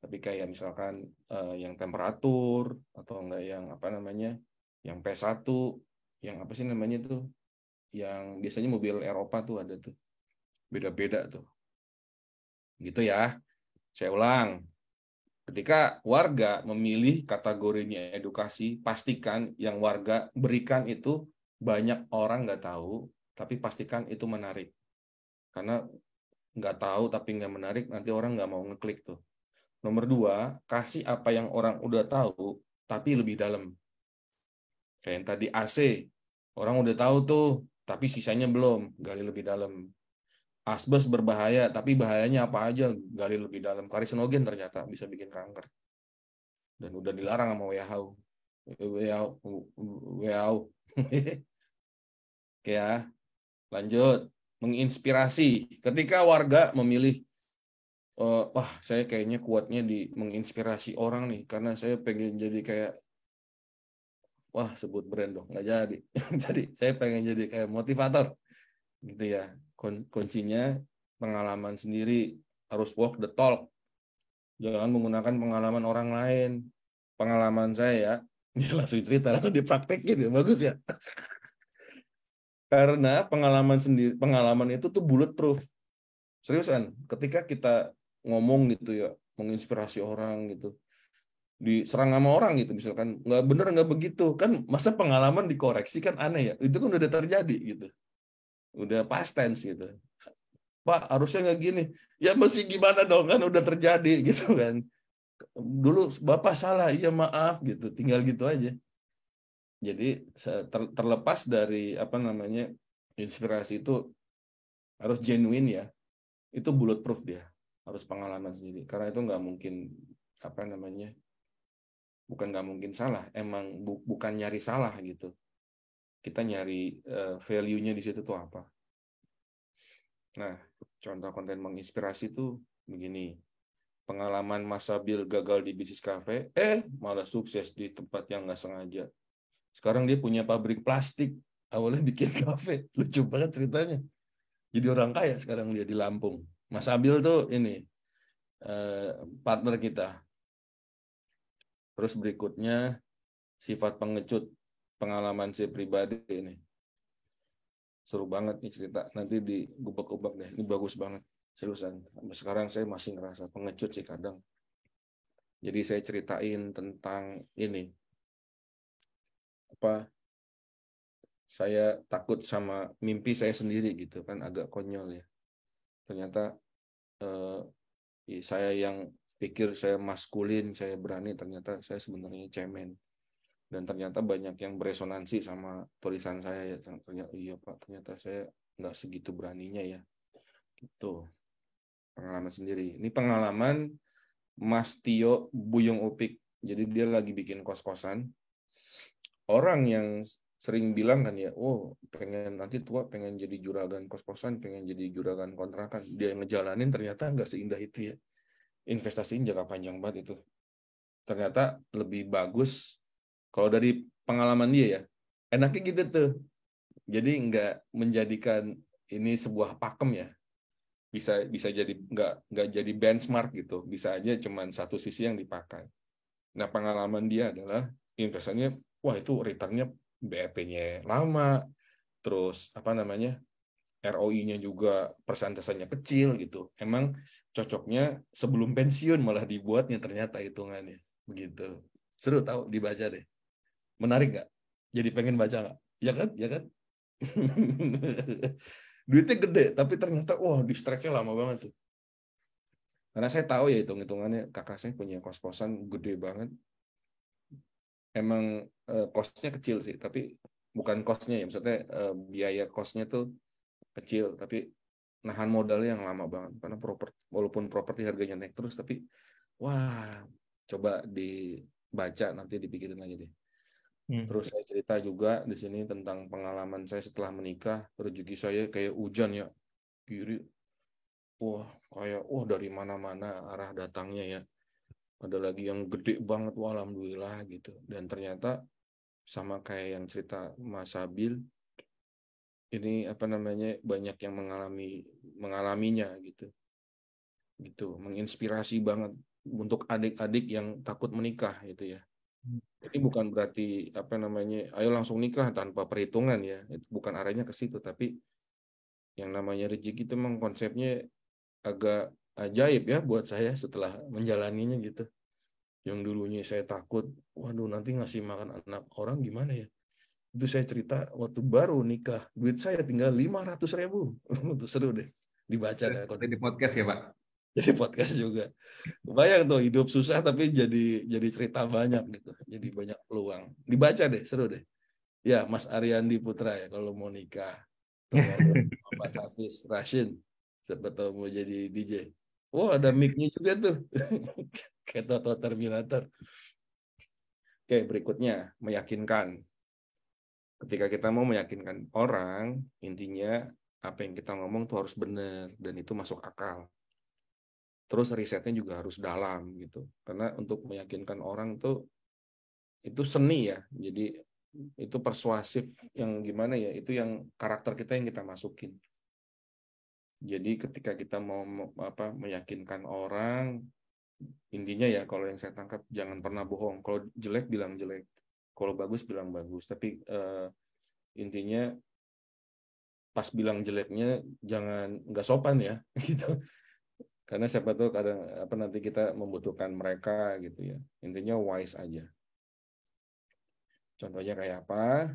Speaker 3: Tapi kayak misalkan yang temperatur atau enggak yang apa namanya yang P1, yang apa sih namanya tuh, yang biasanya mobil Eropa tuh ada tuh, beda-beda tuh gitu ya. Saya ulang, ketika warga memilih kategorinya edukasi, pastikan yang warga berikan itu banyak orang nggak tahu tapi pastikan itu menarik, karena nggak tahu tapi nggak menarik nanti orang nggak mau ngeklik tuh. Nomor 2, kasih apa yang orang udah tahu tapi lebih dalam. Kayak yang tadi AC, orang udah tahu tuh, tapi sisanya belum, gali lebih dalam. Asbes berbahaya, tapi bahayanya apa aja, gali lebih dalam. Karsinogen ternyata bisa bikin kanker. Dan udah dilarang sama WHO. WHO. Oke ya, lanjut. Menginspirasi. Ketika warga memilih, wah saya kayaknya kuatnya di menginspirasi orang nih, karena saya pengen jadi kayak, wah sebut brand dong, nggak jadi. Jadi saya pengen jadi kayak motivator gitu ya. Kuncinya pengalaman sendiri, harus walk the talk, jangan menggunakan pengalaman orang lain. Pengalaman saya ya langsung cerita, langsung dipraktekin ya, bagus ya. Karena pengalaman itu tuh bulletproof. Seriusan, ketika kita ngomong gitu ya, menginspirasi orang gitu, diserang sama orang gitu misalkan nggak bener, nggak begitu kan, masa pengalaman dikoreksi kan aneh ya, itu kan udah terjadi gitu, udah past tense gitu. Pak harusnya nggak gini, ya mesti gimana dong, kan udah terjadi gitu kan. Dulu bapak salah, iya maaf gitu, tinggal gitu aja. Jadi terlepas dari apa namanya inspirasi itu harus genuine ya, itu bulletproof dia, harus pengalaman sendiri, karena itu nggak mungkin apa namanya bukan nggak mungkin salah, emang bukan nyari salah gitu. Kita nyari value-nya di situ tuh apa. Nah, contoh konten menginspirasi tuh begini. Pengalaman Mas Sabil gagal di bisnis kafe, malah sukses di tempat yang nggak sengaja. Sekarang dia punya pabrik plastik, awalnya bikin kafe. Lucu banget ceritanya. Jadi orang kaya sekarang dia di Lampung. Mas Sabil tuh ini partner kita. Terus berikutnya sifat pengecut, pengalaman saya pribadi ini. Seru banget nih cerita. Nanti digubek-gubek deh. Ini bagus banget. Seriusan. Sampai sekarang saya masih ngerasa pengecut sih kadang. Jadi saya ceritain tentang ini. Saya takut sama mimpi saya sendiri gitu kan, agak konyol ya. Ternyata saya yang pikir saya maskulin, saya berani, ternyata saya sebenarnya cemen. Dan ternyata banyak yang beresonansi sama tulisan saya ya. Ternyata iya Pak, ternyata saya nggak segitu beraninya ya. Gitu. Pengalaman sendiri. Ini pengalaman Mas Tio Buyung Upik. Jadi dia lagi bikin kos-kosan. Orang yang sering bilang kan ya, pengen nanti tua pengen jadi juragan kos-kosan, pengen jadi juragan kontrakan. Dia yang ngejalanin ternyata nggak seindah itu ya. Investasinya jangka panjang banget itu. Ternyata lebih bagus kalau dari pengalaman dia ya. Enaknya gitu tuh. Jadi nggak menjadikan ini sebuah pakem ya. Bisa jadi nggak jadi benchmark gitu. Bisa aja cuman satu sisi yang dipakai. Nah, pengalaman dia adalah investasinya, wah itu returnnya BEP-nya lama, terus ROI-nya juga persentasenya kecil gitu. Emang cocoknya sebelum pensiun malah dibuatnya ternyata hitungannya begitu. Seru tahu, dibaca deh. Menarik nggak? Jadi pengen baca nggak? Ya kan, ya kan. Duitnya gede, tapi ternyata di stretch-nya lama banget tuh. Karena saya tahu ya hitung-hitungannya, kakak saya punya kos-kosan gede banget. Emang kosnya kecil sih, tapi bukan kosnya ya, maksudnya biaya kosnya tuh kecil, tapi nahan modalnya yang lama banget. Karena walaupun properti harganya naik terus, tapi wah, coba dibaca, nanti dipikirin lagi deh. Terus saya cerita juga di sini tentang pengalaman saya setelah menikah. Rezeki saya kayak hujan ya, kiri, kayak dari mana-mana arah datangnya ya. Ada lagi yang gede banget, alhamdulillah gitu. Dan ternyata sama kayak yang cerita Mas Sabil, ini banyak yang mengalaminya gitu. Menginspirasi banget untuk adik-adik yang takut menikah gitu ya. Ini bukan berarti ayo langsung nikah tanpa perhitungan ya. Itu bukan arahnya ke situ, tapi yang namanya rezeki itu memang konsepnya agak ajaib ya buat saya setelah menjalaninya gitu. Yang dulunya saya takut, waduh nanti ngasih makan anak orang gimana ya. Itu saya cerita waktu baru nikah, duit saya tinggal 500.000. Itu seru deh, dibaca deh.
Speaker 1: Di podcast ya Pak?
Speaker 3: Jadi podcast juga. Bayang tuh hidup susah tapi jadi cerita banyak gitu. Jadi banyak peluang. Dibaca deh, seru deh. Ya, Mas Ariandi Putra ya kalau mau nikah. Muhammad Hafiz Rashid. Siapa tahu mau jadi DJ. Ada mic-nya juga tuh. Kayak Toto Terminator. Oke, berikutnya meyakinkan. Ketika kita mau meyakinkan orang, intinya apa yang kita ngomong tuh harus benar dan itu masuk akal. Terus risetnya juga harus dalam gitu. Karena untuk meyakinkan orang tuh itu seni ya. Jadi itu persuasif yang gimana ya? Itu yang karakter kita yang kita masukin. Jadi ketika kita mau meyakinkan orang, intinya ya kalau yang saya tangkap jangan pernah bohong. Kalau jelek bilang jelek. Kalau bagus bilang bagus. Tapi intinya pas bilang jeleknya jangan nggak sopan ya gitu. Karena siapa tahu kadang nanti kita membutuhkan mereka gitu ya. Intinya wise aja. Contohnya kayak apa?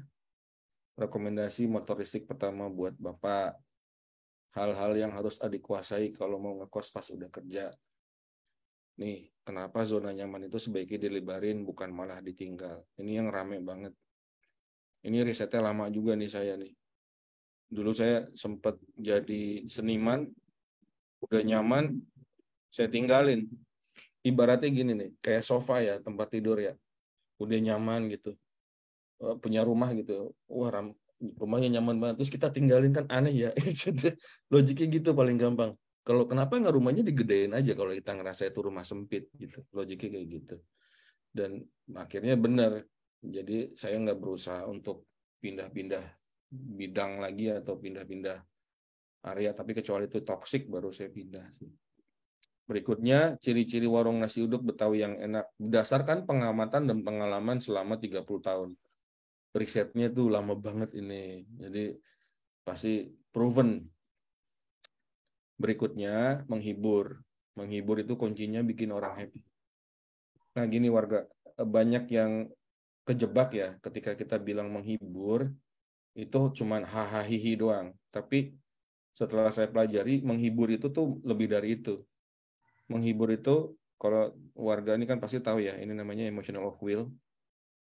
Speaker 3: Rekomendasi motor listrik pertama buat Bapak. Hal-hal yang harus adik kuasai kalau mau ngekos pas udah kerja. Nih, kenapa zona nyaman itu sebaiknya dilebarin bukan malah ditinggal. Ini yang rame banget. Ini risetnya lama juga nih saya nih. Dulu saya sempat jadi seniman, udah nyaman, saya tinggalin. Ibaratnya gini nih, kayak sofa ya, tempat tidur ya. udah nyaman gitu, punya rumah gitu, wah rumahnya nyaman banget, terus kita tinggalin kan aneh ya. Logiknya gitu paling gampang. Kalau kenapa nggak rumahnya digedein aja kalau kita ngerasa itu rumah sempit gitu, logiknya kayak gitu. Dan akhirnya benar, jadi saya nggak berusaha untuk pindah-pindah bidang lagi atau pindah-pindah area, tapi kecuali itu toksik baru saya pindah. Berikutnya, ciri-ciri warung nasi uduk Betawi yang enak berdasarkan pengamatan dan pengalaman selama 30 tahun. Risetnya tuh lama banget ini, jadi pasti proven. Berikutnya, menghibur. Menghibur itu kuncinya bikin orang happy. Nah gini warga, banyak yang kejebak ya ketika kita bilang menghibur, itu cuman hahaha doang. Tapi setelah saya pelajari, menghibur itu tuh lebih dari itu. Menghibur itu, kalau warga ini kan pasti tahu ya, ini namanya emotional of will.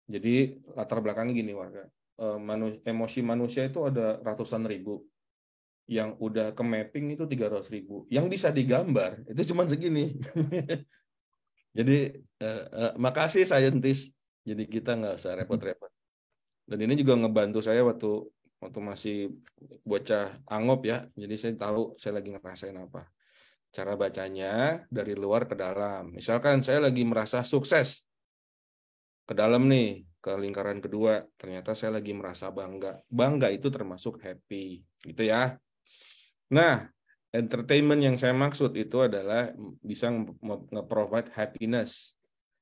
Speaker 3: Jadi latar belakangnya gini warga, emosi manusia itu ada ratusan ribu, yang udah ke mapping itu 300.000, yang bisa digambar itu cuma segini. Jadi makasih saintis, jadi kita nggak usah repot-repot. Dan ini juga ngebantu saya waktu masih bocah angop ya, jadi saya tahu saya lagi ngerasain apa. Cara bacanya dari luar ke dalam. Misalkan saya lagi merasa sukses, ke dalam nih, ke lingkaran kedua, ternyata saya lagi merasa bangga. Bangga itu termasuk happy, gitu ya. Nah, entertainment yang saya maksud itu adalah bisa nge-provide happiness.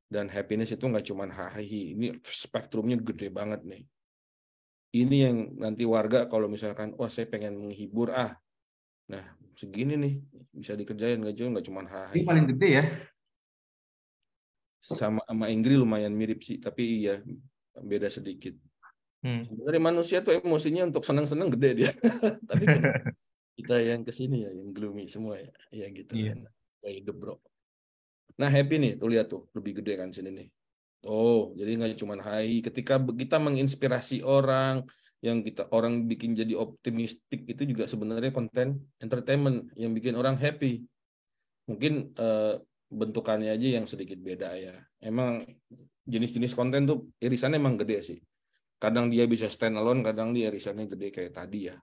Speaker 3: Dan happiness itu nggak cuma hahi, ini spektrumnya gede banget nih. Ini yang nanti warga kalau misalkan, wah saya pengen menghibur, nah segini nih, bisa dikerjain, nggak cuma hahi.
Speaker 1: Ini paling gede ya.
Speaker 3: Sama Inggris lumayan mirip sih, tapi iya beda sedikit. Sebenarnya manusia tuh emosinya untuk senang-senang gede dia, tapi kita yang kesini ya, yang gloomy semua ya, ya gitu.
Speaker 2: Iya.
Speaker 3: Kayak hidup bro. Nah happy nih, tuh lihat tuh lebih gede kan sini nih. Oh, jadi nggak cuma high. Ketika kita menginspirasi orang, yang orang bikin jadi optimistik, itu juga sebenarnya konten entertainment yang bikin orang happy. Mungkin bentukannya aja yang sedikit beda ya. Emang jenis-jenis konten tuh irisannya emang gede sih. Kadang dia bisa stand alone, kadang dia irisannya gede kayak tadi ya.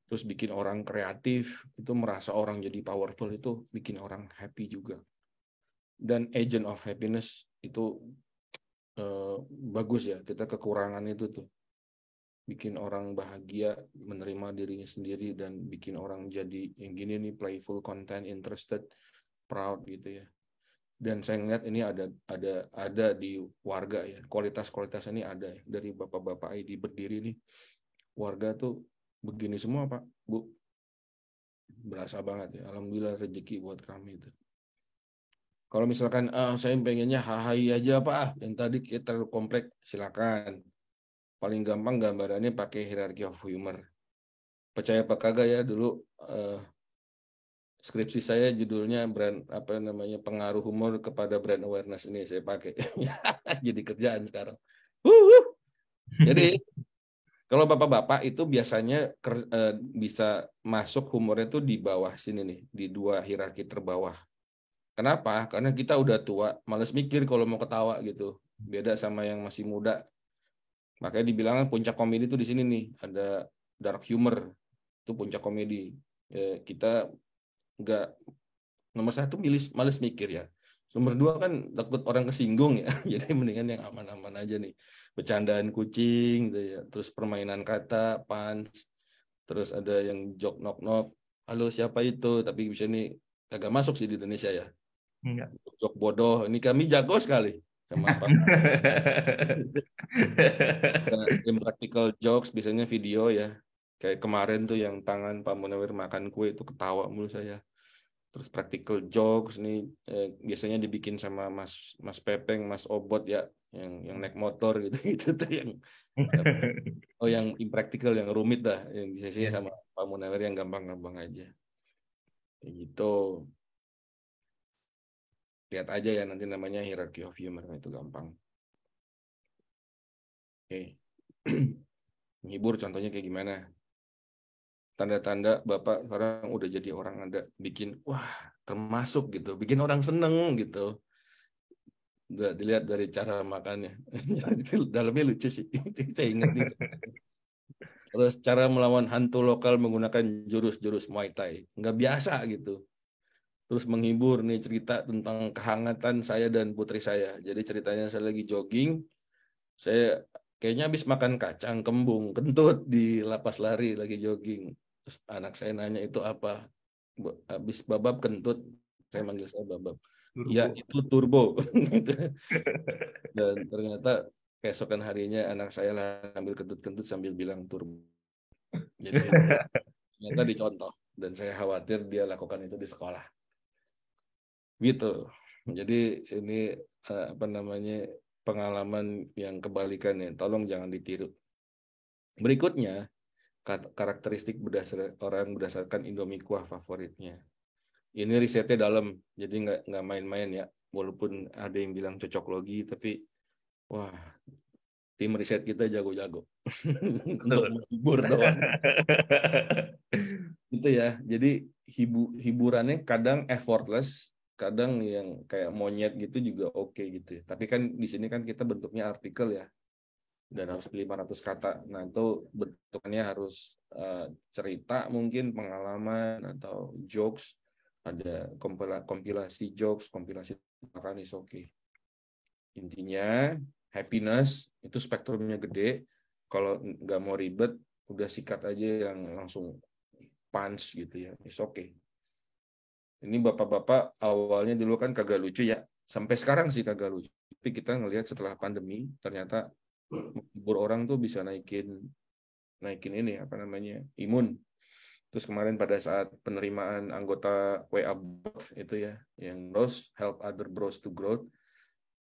Speaker 3: Terus bikin orang kreatif, itu merasa orang jadi powerful, itu bikin orang happy juga. Dan agent of happiness itu bagus ya, kita kekurangan itu tuh. Bikin orang bahagia, menerima dirinya sendiri, dan bikin orang jadi yang gini nih, playful, content, interested, proud gitu ya. Dan saya ngeliat ini ada di warga ya, kualitas ini ada ya. Dari bapak-bapak ID berdiri nih, warga tuh begini semua Pak, Bu. Berasa banget ya, alhamdulillah rezeki buat kami itu. Kalau misalkan saya pengennya hahai aja Pak, yang tadi kita terlalu kompleks, silakan. Paling gampang gambarannya pakai hierarchy of humor. Percaya apa kagak ya, dulu skripsi saya judulnya pengaruh humor kepada brand awareness, ini saya pakai. Jadi kerjaan sekarang. Jadi kalau bapak-bapak itu biasanya bisa masuk humornya itu di bawah sini nih, di 2 hierarki terbawah. Kenapa? Karena kita udah tua, males mikir kalau mau ketawa gitu. Beda sama yang masih muda. Makanya dibilang puncak komedi itu di sini nih, ada dark humor, itu puncak komedi. Kita nggak, nomor 1 males mikir ya. Nomor 2 kan takut orang kesinggung ya, jadi mendingan yang aman-aman aja nih. Bercandaan kucing, gitu ya. Terus permainan kata, punch, terus ada yang joke knock-knock, halo siapa itu, tapi bisa nih agak masuk sih di Indonesia ya.
Speaker 2: Enggak.
Speaker 3: Joke bodoh, ini kami jago sekali sama apa. Impractical jokes biasanya video ya. Kayak kemarin tuh yang tangan Pak Munawir makan kue itu ketawa mulu saya. Terus practical jokes nih biasanya dibikin sama Mas Pepeng, Mas Obot ya, yang naik motor gitu gitu tuh yang impractical, yang rumit dah, yang biasanya sama Pak Munawir yang gampang-gampang aja. Kayak gitu. Lihat aja ya nanti, namanya hierarchy of humor, itu gampang. Oke. Menghibur contohnya kayak gimana? Tanda-tanda Bapak sekarang udah jadi orang, ada bikin wah termasuk gitu, bikin orang seneng gitu. Dilihat dari cara makannya. Dalamnya lucu sih. Saya ingat nih. Terus cara melawan hantu lokal menggunakan jurus-jurus Muay Thai. Nggak biasa gitu. Terus menghibur nih cerita tentang kehangatan saya dan putri saya. Jadi ceritanya saya lagi jogging. Saya kayaknya habis makan kacang kembung kentut di lapas lari lagi jogging. Terus anak saya nanya itu apa? Habis babab kentut. Saya manggil saya babab. Ya itu turbo. Dan ternyata keesokan harinya anak saya lah ambil kentut-kentut sambil bilang turbo. Jadi ternyata dicontoh. Dan saya khawatir dia lakukan itu di sekolah. Gitu. Jadi ini apa namanya pengalaman yang kebalikannya. Tolong jangan ditiru. Berikutnya, karakteristik orang berdasarkan Indomie kuah favoritnya. Ini risetnya dalam, jadi nggak main-main ya. Walaupun ada yang bilang cocok logi, tapi wah, tim riset kita jago-jago untuk menghibur doang. Itu ya. Jadi hiburannya kadang effortless, kadang yang kayak monyet gitu juga oke gitu ya. Tapi kan di sini kan kita bentuknya artikel ya. Dan harus 500 kata. Nah, itu bentuknya harus cerita mungkin, pengalaman atau jokes. Ada kompilasi jokes, kompilasi makan is okay. Intinya happiness itu spektrumnya gede. Kalau nggak mau ribet, udah sikat aja yang langsung punch gitu ya. Is okay. Ini bapak-bapak awalnya dulu kan kagak lucu ya. Sampai sekarang sih kagak lucu. Tapi kita ngelihat setelah pandemi ternyata menghibur orang tuh bisa naikin ini apa namanya imun. Terus kemarin pada saat penerimaan anggota WA Bros itu ya, yang bros help other bros to grow,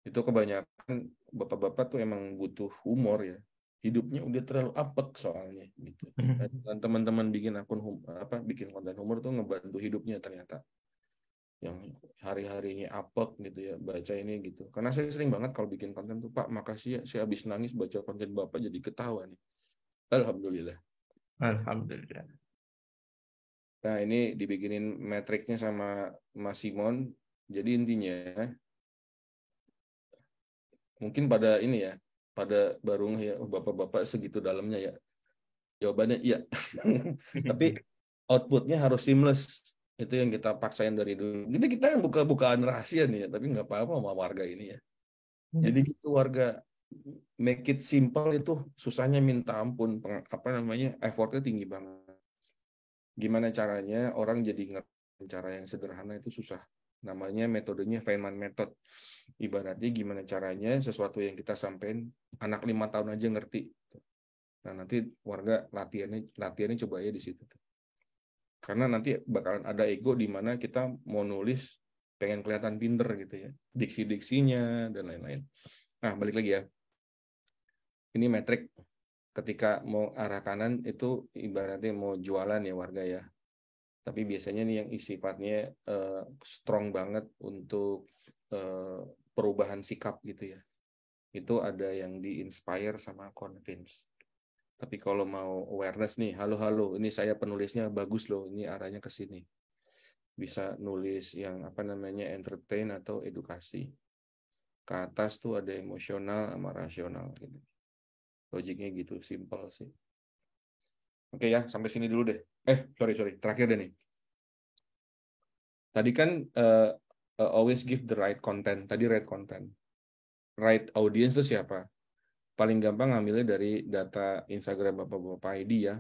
Speaker 3: itu kebanyakan bapak-bapak tuh emang butuh humor ya. Hidupnya udah terlalu apek soalnya gitu. Dan teman-teman bikin bikin konten humor tuh ngebantu hidupnya ternyata. Yang hari-harinya apek gitu ya, baca ini gitu. Karena saya sering banget kalau bikin konten tuh, Pak, makasih ya, saya habis nangis baca konten Bapak jadi ketawa nih. Alhamdulillah.
Speaker 2: Alhamdulillah.
Speaker 3: Nah, ini dibikinin matrixnya sama Mas Simon. Jadi intinya mungkin pada ini ya, pada baru ya, bapak-bapak segitu dalamnya ya. Jawabannya iya. Tapi outputnya harus seamless. Itu yang kita paksain dari dulu. Jadi kita yang buka-bukaan rahasia nih ya, tapi nggak apa-apa sama warga ini ya. Jadi gitu warga, make it simple itu susahnya minta ampun. Effortnya tinggi banget. Gimana caranya orang jadi ngerti cara yang sederhana itu susah. Namanya metodenya Feynman method. Ibaratnya gimana caranya sesuatu yang kita sampaikan anak 5 tahun aja ngerti. Nah, nanti warga latihannya coba ya di situ. Karena nanti bakalan ada ego di mana kita mau nulis pengen kelihatan pinter gitu ya. Diksi-diksinya dan lain-lain. Nah, balik lagi ya. Ini metrik. Ketika mau arah kanan itu ibaratnya mau jualan ya warga ya. Tapi biasanya nih yang sifatnya strong banget untuk perubahan sikap gitu ya. Itu ada yang di-inspire sama convince. Tapi kalau mau awareness nih, halo, ini saya penulisnya bagus loh, ini arahnya ke sini. Bisa nulis yang entertain atau edukasi. Ke atas tuh ada emosional sama rasional gitu. Logiknya gitu, simple sih. Oke ya, sampai sini dulu deh. Sorry, terakhir deh nih. Tadi kan always give the right content. Tadi right content. Right audience itu siapa? Paling gampang ngambilnya dari data Instagram Bapak-Bapak ID ya.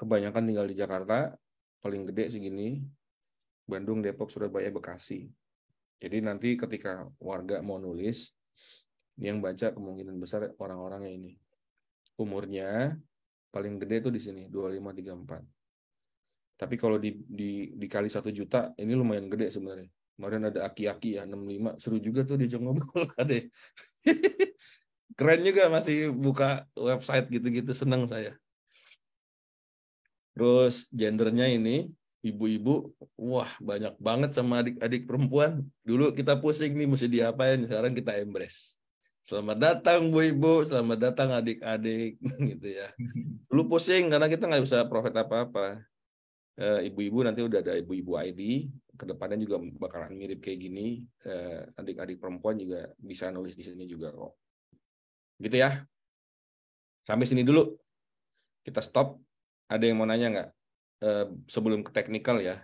Speaker 3: Kebanyakan tinggal di Jakarta, paling gede segini, Bandung, Depok, Surabaya, Bekasi. Jadi nanti ketika warga mau nulis, yang baca kemungkinan besar orang-orangnya ini. Umurnya paling gede tuh di sini 25-34. Tapi kalau dikali 1 juta ini lumayan gede sebenarnya. Kemarin ada aki-aki ya 65, seru juga tuh diajak ngobrol ada. Keren juga masih buka website gitu-gitu, senang saya. Terus gendernya ini ibu-ibu, wah banyak banget sama adik-adik perempuan. Dulu kita pusing nih mesti diapain, sekarang kita embrace. Selamat datang Bu Ibu, selamat datang adik-adik gitu ya. Dulu pusing karena kita nggak bisa profit apa-apa. Ibu-ibu nanti udah ada ibu-ibu ID, kedepannya juga bakalan mirip kayak gini. Adik-adik perempuan juga bisa nulis di sini juga kok. Gitu ya. Sampai sini dulu. Kita stop. Ada yang mau nanya nggak? Sebelum ke teknikal ya.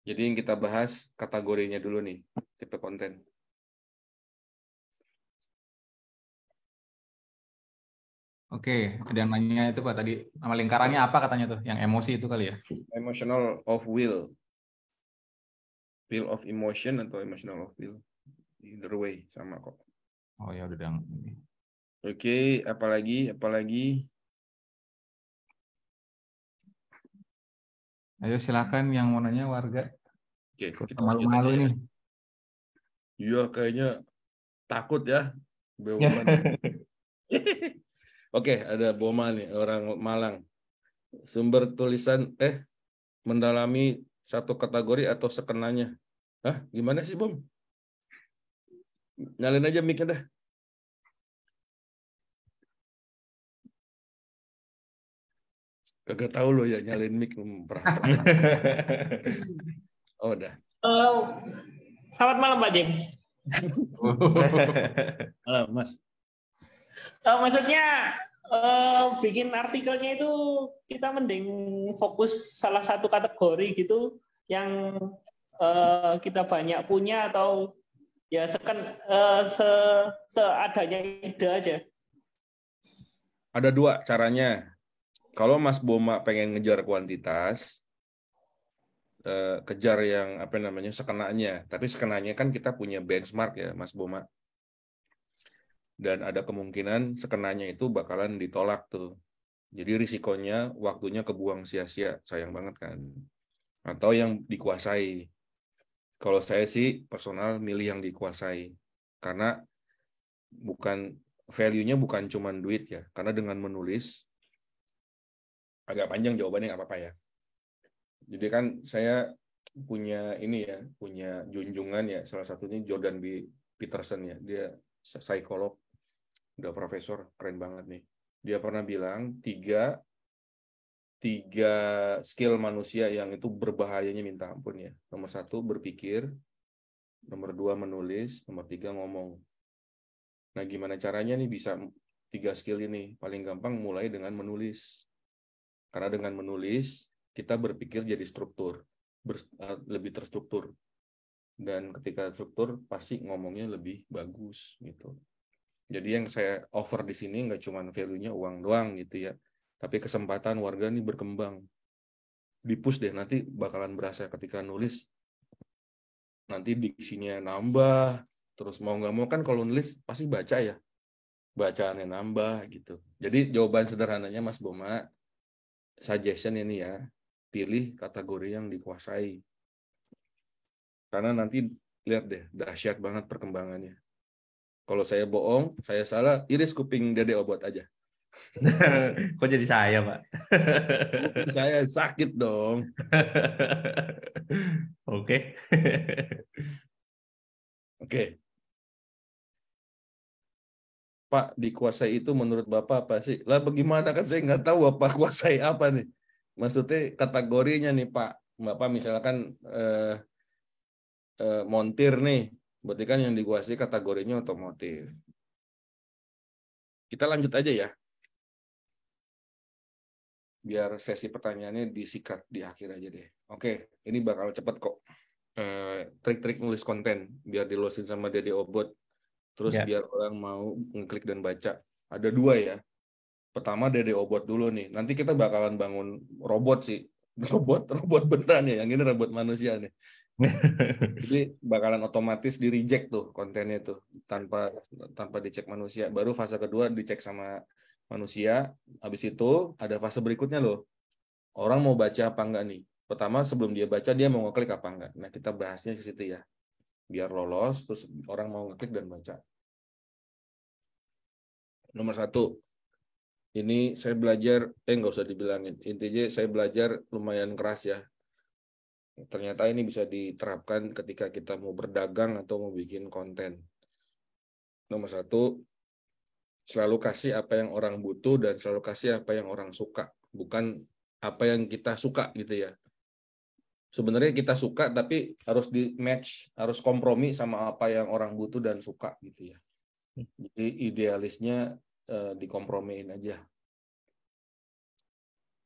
Speaker 3: Jadi yang kita bahas kategorinya dulu nih, tipe konten.
Speaker 1: Oke, ada yang nanya itu Pak tadi, nama lingkarannya apa katanya tuh? Yang emosi itu kali ya?
Speaker 3: Emotional of will. Will of emotion atau emotional of will. Either way, sama kok.
Speaker 1: Oh ya udah yang ini.
Speaker 3: Oke, apalagi?
Speaker 1: Ayo silakan yang mau nanya warga.
Speaker 3: Oke, kita
Speaker 1: Malu-malu
Speaker 3: aja
Speaker 1: ini.
Speaker 3: ya. Iya, kayaknya takut ya. Bewoman. Oke, ada Boma nih, orang Malang. Sumber tulisan, mendalami satu kategori atau sekenanya. Hah, gimana sih, Bom? Nyalin aja mic-nya dah. Kagak tahu lo ya nyalin mic perasaan. Oh, udah.
Speaker 4: Selamat malam Pak James.
Speaker 3: Malam, Mas.
Speaker 4: Maksudnya bikin artikelnya itu kita mending fokus salah satu kategori gitu yang kita banyak punya atau ya seadanya ide aja.
Speaker 3: Ada dua caranya. Kalau Mas Boma pengen ngejar kuantitas, kejar yang sekenanya. Tapi sekenanya kan kita punya benchmark ya, Mas Boma. Dan ada kemungkinan sekenanya itu bakalan ditolak tuh. Jadi risikonya waktunya kebuang sia-sia, sayang banget kan. Atau yang dikuasai. Kalau saya sih personal milih yang dikuasai. Karena value-nya bukan cuma duit ya. Karena dengan menulis, agak panjang jawabannya nggak apa-apa ya. Jadi kan saya punya junjungan ya, salah satunya Jordan B. Peterson ya. Dia psikolog, udah profesor, keren banget nih. Dia pernah bilang tiga skill manusia yang itu berbahayanya minta ampun ya. Nomor 1 berpikir, nomor 2 menulis, nomor 3 ngomong. Nah, gimana caranya nih bisa 3 skill ini? Paling gampang mulai dengan menulis. Karena dengan menulis kita berpikir jadi lebih terstruktur. Dan ketika struktur pasti ngomongnya lebih bagus gitu. Jadi yang saya offer di sini nggak cuma value-nya uang doang gitu ya. Tapi kesempatan warga nih berkembang. Di-push deh, nanti bakalan berasa ketika nulis. Nanti diksinya nambah. Terus mau nggak mau kan kalau nulis pasti baca ya. Bacaannya nambah gitu. Jadi jawaban sederhananya Mas Boma, suggestion ini ya, pilih kategori yang dikuasai. Karena nanti lihat deh, dahsyat banget perkembangannya. Kalau saya bohong, saya salah, iris kuping Dede Obot aja.
Speaker 2: Kok jadi saya, Pak?
Speaker 3: Saya sakit dong.
Speaker 2: Oke.
Speaker 3: Oke. Pak, dikuasai itu menurut Bapak apa sih? Lah bagaimana kan saya nggak tahu Bapak kuasai apa nih. Maksudnya kategorinya nih Pak. Bapak misalkan montir nih. Berarti kan yang dikuasai kategorinya otomotif. Kita lanjut aja ya. Biar sesi pertanyaannya disikat di akhir aja deh. Oke, ini bakal cepet kok. Trik-trik nulis konten. Biar dilosin sama Dede Obot. Terus biar orang mau ngeklik dan baca. Ada 2 ya. Pertama Dede Obot dulu nih. Nanti kita bakalan bangun robot sih. Robot beneran ya. Yang ini robot manusia nih. Jadi bakalan otomatis di reject tuh kontennya tuh tanpa dicek manusia. Baru fase kedua dicek sama manusia. Habis itu ada fase berikutnya loh. Orang mau baca apa enggak nih? Pertama sebelum dia baca dia mau ngeklik apa enggak. Nah kita bahasnya ke situ ya. Biar lolos terus orang mau ngeklik dan baca. Nomor 1. Ini saya belajar, nggak usah dibilangin. Intinya saya belajar lumayan keras ya. Ternyata ini bisa diterapkan ketika kita mau berdagang atau mau bikin konten. Nomor 1, selalu kasih apa yang orang butuh dan selalu kasih apa yang orang suka. Bukan apa yang kita suka gitu ya. Sebenarnya kita suka tapi harus di match, harus kompromi sama apa yang orang butuh dan suka gitu ya. Jadi idealisnya dikompromiin aja.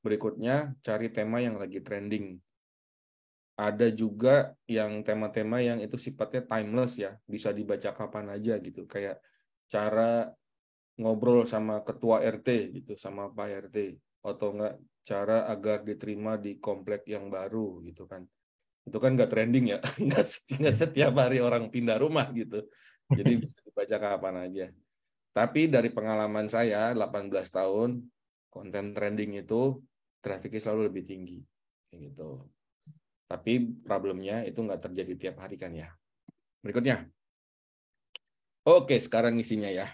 Speaker 3: Berikutnya cari tema yang lagi trending. Ada juga yang tema-tema yang itu sifatnya timeless ya, bisa dibaca kapan aja gitu. Kayak cara ngobrol sama ketua RT gitu, sama Pak RT, atau enggak cara agar diterima di komplek yang baru gitu kan. Itu kan nggak trending ya, nggak setiap hari orang pindah rumah gitu. Jadi bisa dibaca kapan aja. Tapi dari pengalaman saya 18 tahun, konten trending itu trafiknya selalu lebih tinggi. Kayak gitu. Tapi problemnya itu nggak terjadi tiap hari kan ya. Berikutnya. Oke, sekarang isinya ya.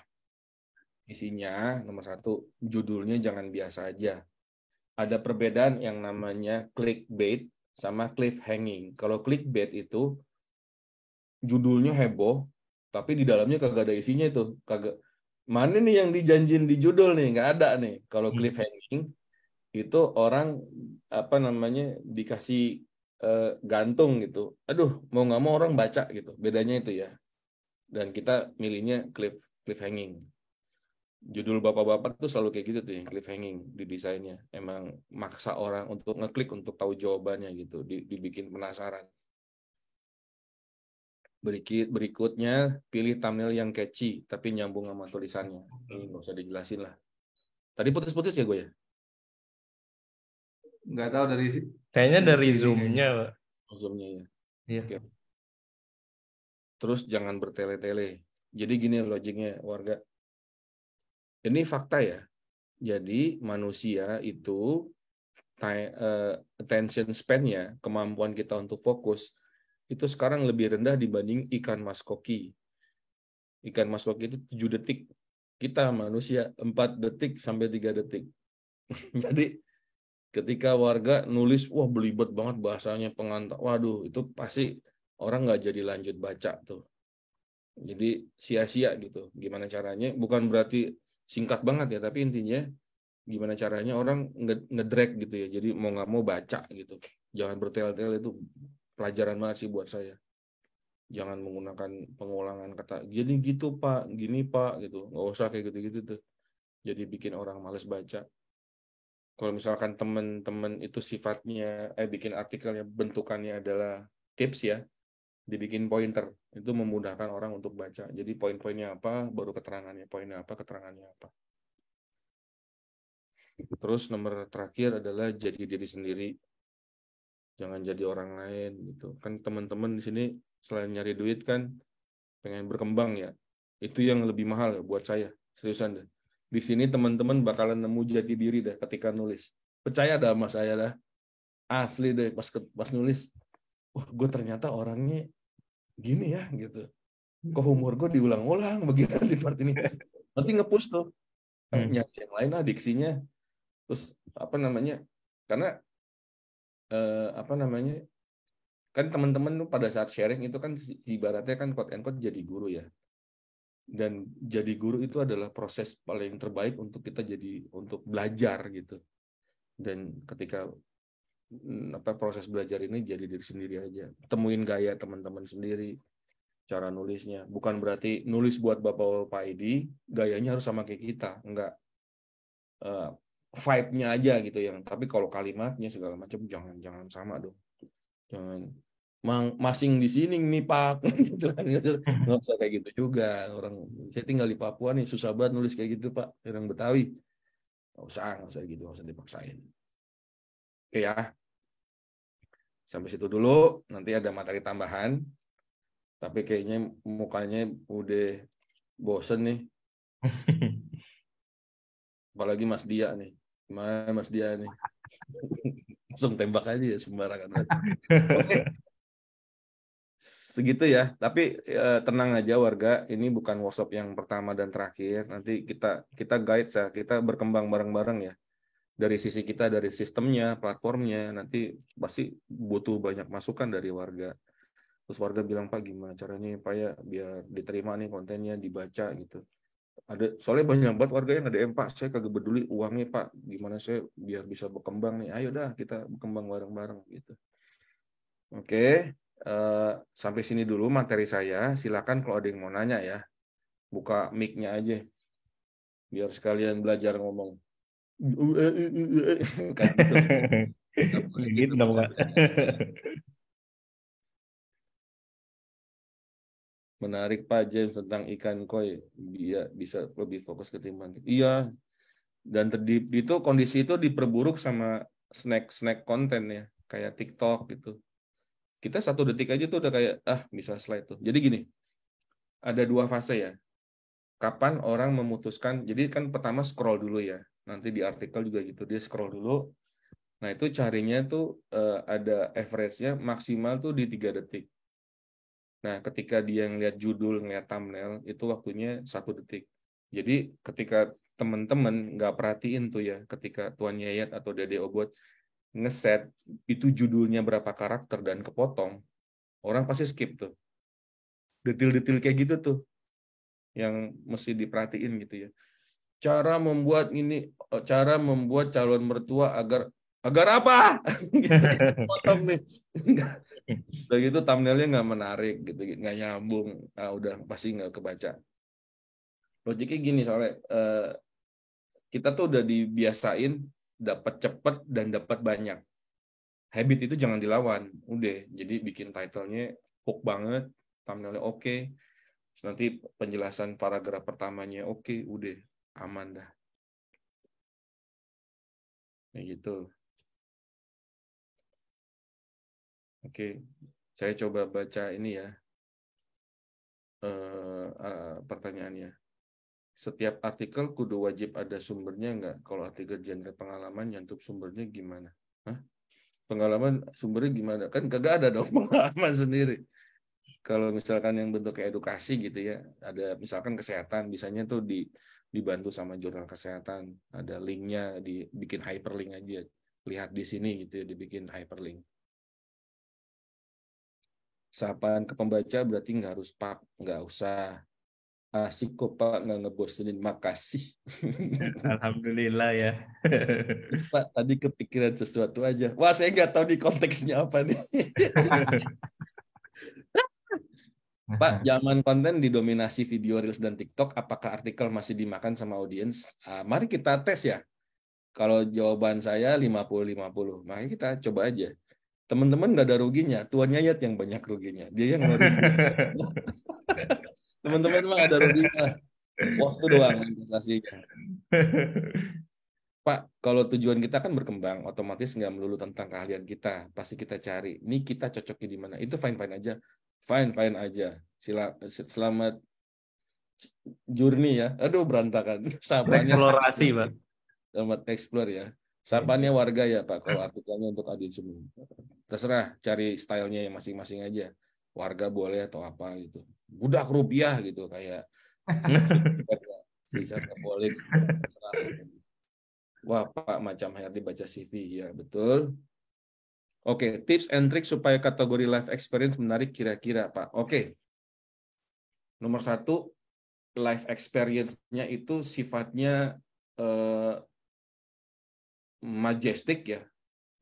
Speaker 3: Isinya nomor 1, judulnya jangan biasa aja. Ada perbedaan yang namanya clickbait sama cliffhanging. Kalau clickbait itu judulnya heboh, tapi di dalamnya kagak ada isinya itu. Kagak. Mana nih yang dijanjin di judul nih? Nggak ada nih. Kalau cliffhanging itu orang apa namanya dikasih gantung gitu. Aduh, mau nggak mau orang baca gitu. Bedanya itu ya. Dan kita milihnya cliffhanging. Judul bapak-bapak tuh selalu kayak gitu tuh yang cliffhanging di desainnya. Emang maksa orang untuk ngeklik untuk tahu jawabannya gitu, dibikin penasaran. Berikutnya pilih thumbnail yang catchy tapi nyambung sama tulisannya. Ini nggak usah dijelasin lah. Tadi putus-putus ya gue ya?
Speaker 1: Nggak tahu dari
Speaker 2: Kayaknya dari
Speaker 1: sini
Speaker 2: zoom-nya, Pak.
Speaker 3: Zoom-nya ya.
Speaker 2: Iya.
Speaker 3: Oke. Terus jangan bertele-tele. Jadi gini logiknya warga. Ini fakta ya. Jadi manusia itu attention span-nya, kemampuan kita untuk fokus, itu sekarang lebih rendah dibanding ikan mas koki. Ikan mas koki itu 7 detik. Kita manusia 4 detik sampai 3 detik. Jadi ketika warga nulis, wah belibet banget bahasanya pengantar, waduh itu pasti orang nggak jadi lanjut baca tuh. Jadi sia-sia gitu. Gimana caranya? Bukan berarti singkat banget ya, tapi intinya gimana caranya orang ngedrag gitu ya. Jadi mau nggak mau baca gitu. Jangan bertele-tele, itu pelajaran banget sih buat saya. Jangan menggunakan pengulangan kata, gini gitu Pak, gini Pak gitu. Nggak usah kayak gitu-gitu tuh. Jadi bikin orang males baca. Kalau misalkan teman-teman itu sifatnya bikin artikelnya bentukannya adalah tips ya, dibikin pointer, itu memudahkan orang untuk baca. Jadi poin-poinnya apa, baru keterangannya, poinnya apa, keterangannya apa. Terus nomor terakhir adalah jadi diri sendiri. Jangan jadi orang lain gitu. Kan teman-teman di sini selain nyari duit kan pengen berkembang ya. Itu yang lebih mahal ya buat saya. Seriusan deh. Di sini teman-teman bakalan nemu jati diri dah ketika nulis. Percaya dah sama saya dah. Asli deh pas nulis. Wah, gue ternyata orangnya gini ya gitu. Kok humor gue diulang-ulang bagian di part ini. Nanti nge-push tuh. Nyari yang lain lah diksinya. Terus apa namanya? Karena apa namanya? Kan teman-teman pada saat sharing itu kan ibaratnya kan quote and quote jadi guru ya. Dan jadi guru itu adalah proses paling terbaik untuk kita jadi untuk belajar gitu. Dan ketika proses belajar ini jadi diri sendiri aja. Temuin gaya teman-teman sendiri, cara nulisnya. Bukan berarti nulis buat Bapak ID, gayanya harus sama kayak kita. Enggak. Vibe-nya aja gitu yang. Tapi kalau kalimatnya segala macam jangan sama dong. Jangan masing di sini nih Pak. Nggak usah kayak gitu juga. Orang saya tinggal di Papua nih, susah banget nulis kayak gitu Pak. Orang Betawi. Nggak usah gitu, nggak usah dipaksain. Oke ya. Sampai situ dulu, nanti ada materi tambahan. Tapi kayaknya mukanya udah bosen nih. Apalagi Mas Dia nih. Gimana Mas Dia nih? Langsung tembak aja ya sembarangan. Oke. Segitu ya. Tapi tenang aja warga, ini bukan workshop yang pertama dan terakhir. Nanti kita guide ya, kita berkembang bareng-bareng ya. Dari sisi kita, dari sistemnya, platformnya, nanti pasti butuh banyak masukan dari warga. Terus warga bilang, Pak gimana caranya Pak ya biar diterima nih kontennya, dibaca gitu. soalnya banyak banget warga yang nge-DM, Pak, saya kagak peduli uangnya, Pak, gimana saya biar bisa berkembang nih, ayo dah kita berkembang bareng-bareng gitu. Oke, sampai sini dulu materi saya. Silakan kalau ada yang mau nanya ya, buka mic-nya aja biar sekalian belajar ngomong. Kan gitu.
Speaker 2: Gitu dong, Pak.
Speaker 3: Menarik Pak James tentang ikan koi, dia bisa lebih fokus ketimbang. Iya, dan itu kondisi itu diperburuk sama snack konten ya, kayak TikTok gitu. Kita 1 detik aja tuh udah kayak bisa slide tuh. Jadi gini, ada 2 fase ya. Kapan orang memutuskan? Jadi kan pertama scroll dulu ya. Nanti di artikel juga gitu, dia scroll dulu. Nah itu carinya tuh ada average-nya maksimal tuh di 3 detik. Nah, ketika dia ngeliat judul, ngeliat thumbnail, itu waktunya 1 detik. Jadi, ketika teman-teman nggak perhatiin tuh ya, ketika Tuan Yayat atau Dede Obot ngeset itu judulnya berapa karakter dan kepotong, orang pasti skip tuh. Detil-detil kayak gitu tuh, yang mesti diperhatiin gitu ya. Cara membuat calon mertua agar apa? Gitu, potong nih. Udah gitu thumbnailnya nggak menarik gitu, nggak nyambung, udah pasti nggak kebaca. Logiknya gini, soalnya kita tuh udah dibiasain dapat cepet dan dapat banyak. Habit itu jangan dilawan, udah. Jadi bikin title-nya hook banget, thumbnailnya oke, terus nanti penjelasan paragraf pertamanya oke, udah aman dah. Kayak gitu. Oke, saya coba baca ini ya. Pertanyaannya. Setiap artikel kudu wajib ada sumbernya nggak? Kalau artikel genre pengalaman nyantup sumbernya gimana? Hah? Pengalaman sumbernya gimana? Kan kagak ada dong pengalaman sendiri. Kalau misalkan yang bentuk edukasi gitu ya, ada misalkan kesehatan, biasanya tuh dibantu sama jurnal kesehatan, ada linknya, dibikin hyperlink aja. Lihat di sini gitu ya, dibikin hyperlink. Sapaan ke pembaca berarti nggak harus Pak, nggak usah. Asik kok Pak, nggak ngebosenin, makasih.
Speaker 2: Alhamdulillah ya.
Speaker 3: Pak, tadi kepikiran sesuatu aja. Wah, saya nggak tahu di konteksnya apa nih. Pak, zaman konten didominasi video Reels dan TikTok, apakah artikel masih dimakan sama audiens? Mari kita tes ya. Kalau jawaban saya 50-50, maka kita coba aja. Teman-teman nggak ada ruginya, Tuan Yayat yang banyak ruginya. Dia yang ngerugi. Teman-teman memang ada ruginya. Waktu doang investasinya. Pak, kalau tujuan kita kan berkembang, otomatis nggak melulu tentang keahlian kita. Pasti kita cari, ini kita cocoknya di mana. Itu fine-fine aja. Fine-fine aja. Selamat journey ya. Aduh, berantakan. Sahabatnya.
Speaker 2: Eksplorasi, Pak.
Speaker 3: Selamat explore ya. Sahabatnya warga ya, Pak. Kalau artikelnya untuk semua. Terserah, cari stylenya yang masing-masing aja. Warga boleh atau apa gitu. Budak rupiah gitu, kayak wah Pak, macam Herdi baca CV, ya betul. Oke, tips and trick supaya kategori life experience menarik kira-kira Pak. Oke, nomor 1, life experience-nya itu sifatnya majestic ya,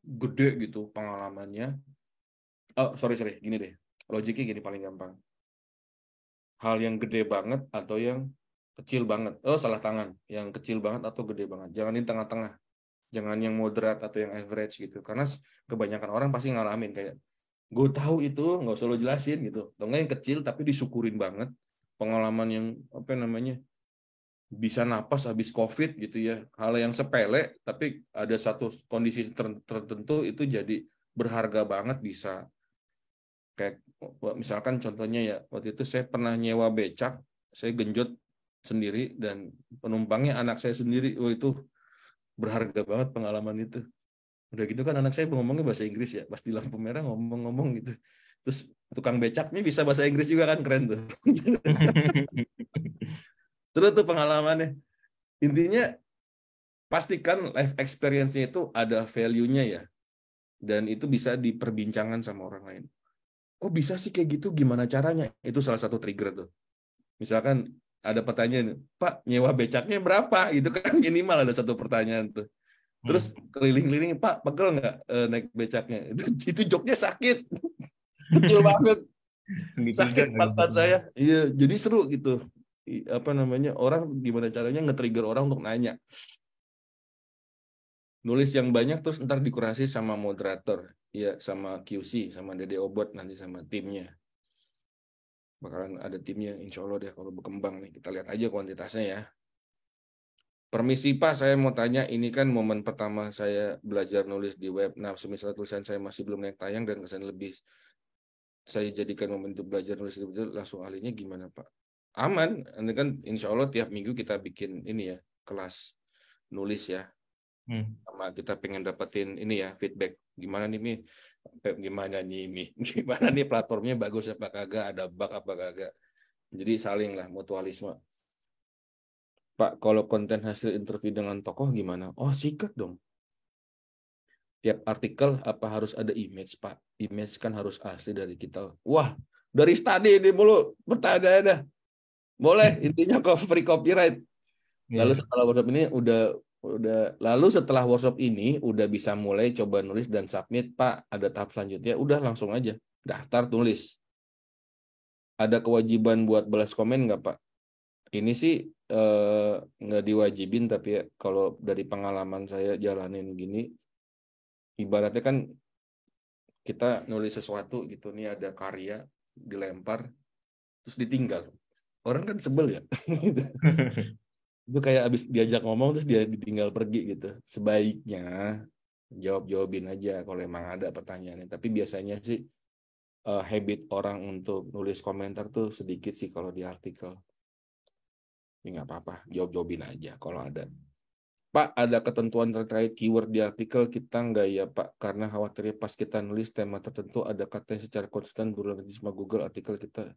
Speaker 3: gede gitu pengalamannya. Sorry, gini deh, logiknya gini paling gampang. Hal yang gede banget atau yang kecil banget. Salah tangan. Yang kecil banget atau gede banget. Jangan di tengah-tengah. Jangan yang moderate atau yang average gitu. Karena kebanyakan orang pasti ngalamin kayak, gue tahu itu, nggak usah lo jelasin gitu. Atau yang kecil tapi disyukurin banget. Pengalaman yang bisa napas habis COVID gitu ya. Hal yang sepele tapi ada satu kondisi tertentu itu jadi berharga banget bisa. Kayak misalkan contohnya ya, waktu itu saya pernah nyewa becak, saya genjot sendiri dan penumpangnya anak saya sendiri. Itu berharga banget pengalaman itu. Udah gitu kan anak saya ngomongnya bahasa Inggris ya, pas di lampu merah ngomong gitu. Terus tukang becaknya bisa bahasa Inggris juga kan, keren tuh. Terus tuh pengalamannya. Intinya pastikan life experience-nya itu ada value-nya ya. Dan itu bisa diperbincangkan sama orang lain. Kok bisa sih kayak gitu? Gimana caranya? Itu salah satu trigger tuh. Misalkan ada pertanyaan, Pak, nyewa becaknya berapa? Itu kan minimal ada satu pertanyaan tuh. Terus keliling-keliling, Pak, pegel nggak naik becaknya? Itu joknya sakit. Kecil banget. Sakit pantat saya. Iya, jadi seru gitu. Apa namanya? Orang gimana caranya nge-trigger orang untuk nanya. Nulis yang banyak terus ntar dikurasi sama moderator, ya sama QC, sama Dede Obot nanti sama timnya. Bakalan ada timnya, insya Allah deh kalau berkembang nih. Kita lihat aja kuantitasnya ya. Permisi Pak, saya mau tanya, ini kan momen pertama saya belajar nulis di web. Nah, semisal tulisan saya masih belum naik tayang dan kesan lebih saya jadikan momen untuk belajar nulis itu langsung ahlinya gimana Pak? Aman, ini kan insya Allah tiap minggu kita bikin ini ya, kelas nulis ya. Sama kita pengen dapetin ini ya, feedback. Gimana nih Mi? Gimana nih platformnya bagus apa kagak, ada bug apa kagak. Jadi saling lah, mutualisme. Pak, kalau konten hasil interview dengan tokoh gimana? Oh, sikat dong. Tiap artikel apa harus ada image, Pak? Image kan harus asli dari kita. Wah, dari study ini mulu pertanyaannya. Boleh, intinya free copyright. Lalu setelah workshop ini lalu setelah workshop ini udah bisa mulai coba nulis dan submit, Pak. Ada tahap selanjutnya, udah langsung aja daftar tulis. Ada kewajiban buat balas komen nggak, Pak? Ini sih nggak diwajibin, tapi ya, kalau dari pengalaman saya jalanin gini, ibaratnya kan kita nulis sesuatu gitu, nih ada karya dilempar terus ditinggal, orang kan sebel ya. Itu kayak abis diajak ngomong terus dia ditinggal pergi gitu. Sebaiknya jawabin aja kalau emang ada pertanyaannya. Tapi biasanya sih habit orang untuk nulis komentar tuh sedikit sih kalau di artikel. Ini nggak apa-apa, jawabin aja kalau ada. Pak, ada ketentuan terkait keyword di artikel kita nggak ya Pak? Karena khawatirnya pas kita nulis tema tertentu ada kata yang secara konsisten berulang sama Google artikel kita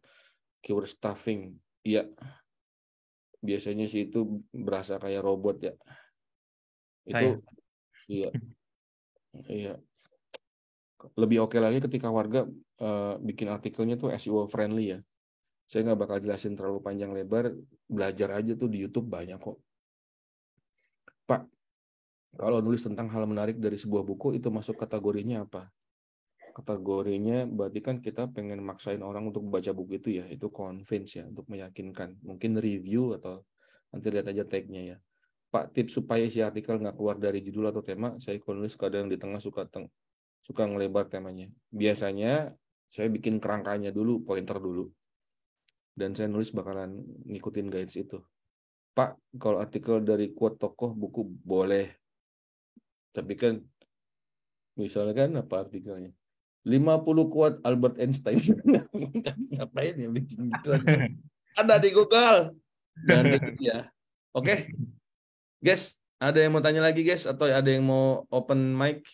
Speaker 3: keyword stuffing. Iya, biasanya sih itu berasa kayak robot ya. Itu iya. Lebih oke lagi ketika warga bikin artikelnya tuh SEO friendly ya. Saya nggak bakal jelasin terlalu panjang lebar, belajar aja tuh di YouTube banyak kok. Pak, kalau nulis tentang hal menarik dari sebuah buku itu masuk kategorinya apa? Kategorinya berarti kan kita pengen maksain orang untuk baca buku itu ya, itu convince ya, untuk meyakinkan. Mungkin review atau nanti lihat aja tag-nya ya. Pak, tips supaya si artikel nggak keluar dari judul atau tema, saya kalau nulis kadang di tengah suka ngelebar temanya. Biasanya saya bikin kerangkanya dulu, pointer dulu. Dan saya nulis bakalan ngikutin guides itu. Pak, kalau artikel dari quote tokoh buku boleh. Tapi kan, misalnya kan apa artikelnya? 50 quote Albert Einstein. Ngapain ya bikin gitu aja. Ada di Google. Jangan gitu ya. Oke. Guys, ada yang mau tanya lagi guys? Atau ada yang mau open mic?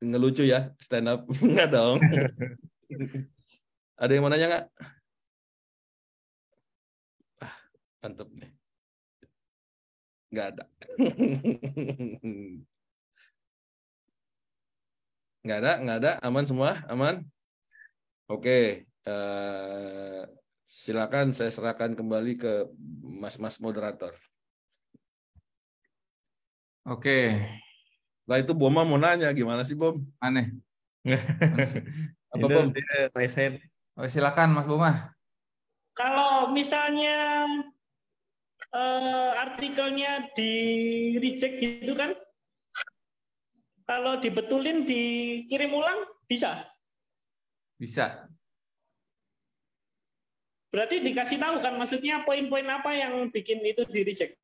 Speaker 3: Ngelucu ya, stand up. Enggak dong. Ada yang mau nanya nggak? Mantap nih. Nggak ada. Nggak ada. Aman semua? Aman? Oke. Silakan saya serahkan kembali ke mas-mas moderator.
Speaker 1: Oke.
Speaker 3: Lah itu Boma mau nanya gimana sih Bom?
Speaker 1: Aneh.
Speaker 3: Apa Bom?
Speaker 1: Oh, silakan Mas Boma.
Speaker 4: Kalau misalnya artikelnya di reject gitu kan, kalau dibetulin dikirim ulang bisa?
Speaker 1: Bisa.
Speaker 4: Berarti dikasih tahu kan, maksudnya poin-poin apa yang bikin itu di reject?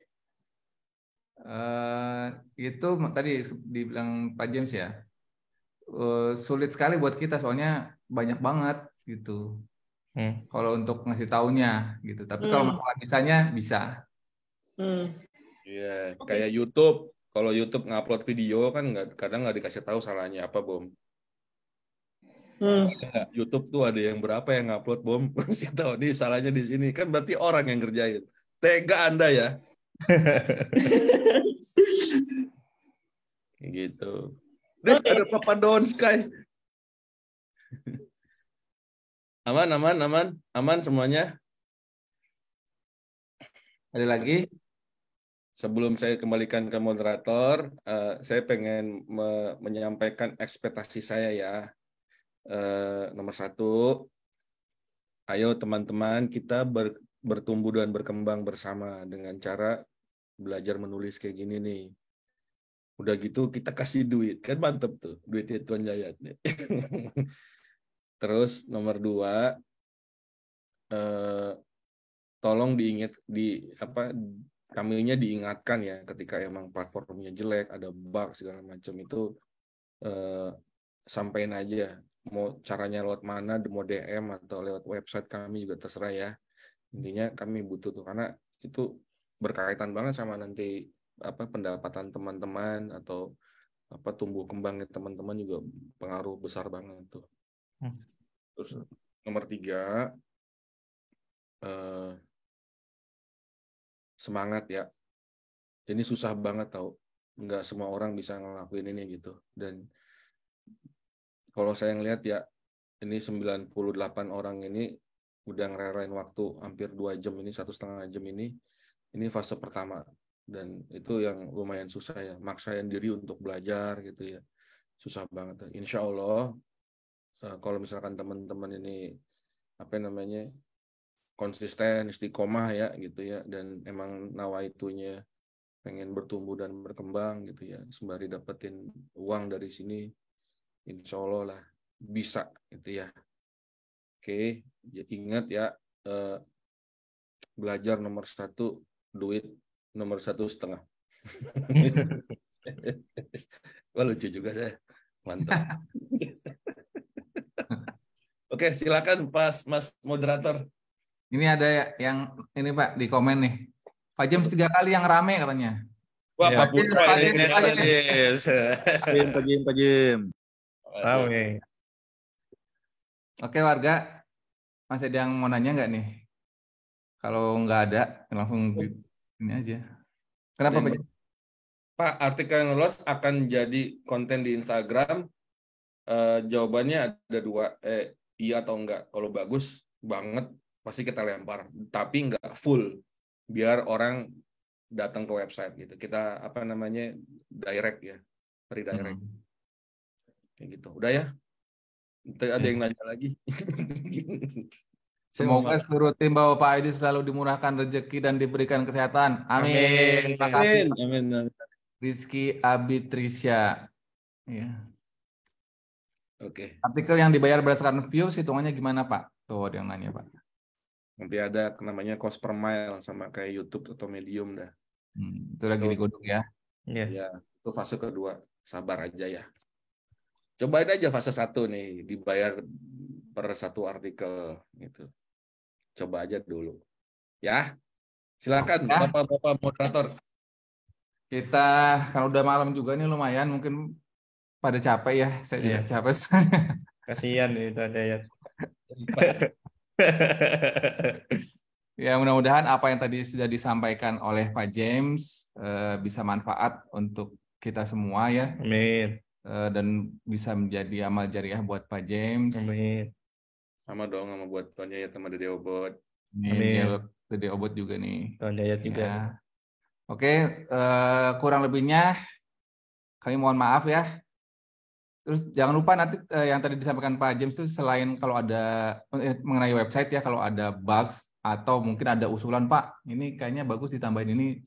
Speaker 1: Itu tadi dibilang Pak James ya, sulit sekali buat kita soalnya banyak banget gitu. Kalau untuk ngasih taunya gitu. Tapi kalau masalah bisanya bisa.
Speaker 3: Iya, kayak YouTube. Kalau YouTube ngupload video kan kadang nggak dikasih tahu salahnya apa Bom. YouTube tuh ada yang berapa yang ngupload Bom, kasih tahu nih salahnya di sini kan berarti orang yang kerjain. Tega Anda ya. Gitu. Deh, ada Papa Don Sky. Aman semuanya.
Speaker 1: Ada lagi?
Speaker 3: Sebelum saya kembalikan ke moderator, saya pengen menyampaikan ekspektasi saya ya. Nomor 1, ayo teman-teman kita bertumbuh dan berkembang bersama dengan cara belajar menulis kayak gini nih. Udah gitu kita kasih duit, kan mantep tuh duitnya Tuan Jayat nih. Terus nomor 2, tolong kaminya diingatkan ya ketika emang platformnya jelek, ada bug segala macam itu sampein aja. Mau caranya lewat mana, mau DM atau lewat website kami juga terserah ya. Intinya kami butuh tuh karena itu berkaitan banget sama nanti pendapatan teman-teman atau tumbuh kembangnya teman-teman juga pengaruh besar banget tuh. Terus nomor 3, semangat ya. Ini susah banget tau. Nggak semua orang bisa ngelakuin ini gitu. Dan kalau saya ngelihat ya, ini 98 orang ini udah ngerelain waktu hampir 2 jam ini, 1,5 jam ini fase pertama. Dan itu yang lumayan susah ya. Maksain diri untuk belajar gitu ya. Susah banget. Insya Allah, kalau misalkan teman-teman ini konsisten, istiqomah ya gitu ya, dan emang nawaitunya pengen bertumbuh dan berkembang gitu ya, sembari dapetin uang dari sini, insya Allah lah bisa gitu ya. Oke, ya, ingat ya, belajar nomor 1, duit nomor 1,5. Wah, lucu juga saya, mantap. Oke, silakan Mas moderator.
Speaker 1: Ini ada yang ini Pak di komen nih. Pak James 3 kali yang rame katanya.
Speaker 3: Wah,
Speaker 2: Ya,
Speaker 3: Pak Putra
Speaker 1: Pak
Speaker 3: ya.
Speaker 1: James,
Speaker 2: Pak James.
Speaker 5: Pak Jim.
Speaker 2: Rame.
Speaker 1: Oke warga, masih ada yang mau nanya nggak nih? Kalau nggak ada, langsung ini aja. Kenapa Pak James?
Speaker 3: Pak, artikel yang lolos akan jadi konten di Instagram. Jawabannya ada 2, iya atau enggak. Kalau bagus banget, pasti kita lempar. Tapi enggak full, biar orang datang ke website gitu. Kita direct ya, redirect. Kayak gitu. Udah ya? Ada yang nanya lagi.
Speaker 1: Semoga seluruh tim Bapak Pak Aidi selalu dimurahkan rezeki dan diberikan kesehatan. Amin. Terima kasih.
Speaker 3: Amin.
Speaker 1: Rizky Abitrisya. Ya.
Speaker 3: Oke.
Speaker 1: Artikel yang dibayar berdasarkan views hitungannya gimana Pak? Tuh ada yang nanya Pak.
Speaker 3: Nanti ada namanya cost per mile sama kayak YouTube atau Medium dah.
Speaker 1: Itu lagi digodok ya.
Speaker 3: Ya, itu fase kedua. Sabar aja ya. Cobain aja fase 1 nih, dibayar per 1 artikel gitu. Coba aja dulu. Ya. Silakan ya. Bapak moderator.
Speaker 1: Kita kalau udah malam juga nih lumayan, mungkin pada capek ya. Saya juga capek.
Speaker 2: Kasihan itu ada ya.
Speaker 1: Ya mudah-mudahan apa yang tadi sudah disampaikan oleh Pak James bisa manfaat untuk kita semua ya.
Speaker 2: Amin.
Speaker 1: Dan bisa menjadi amal jariah buat Pak James.
Speaker 2: Amin.
Speaker 3: Sama dong sama buat Tuan Jayat sama Dede Obot.
Speaker 1: Amin. Dede Obot juga nih.
Speaker 2: Tuan Jayat juga.
Speaker 1: Ya. Oke, kurang lebihnya kami mohon maaf ya. Terus jangan lupa nanti yang tadi disampaikan Pak James itu selain kalau ada mengenai website ya, kalau ada bugs atau mungkin ada usulan Pak, ini kayaknya bagus ditambahin ini,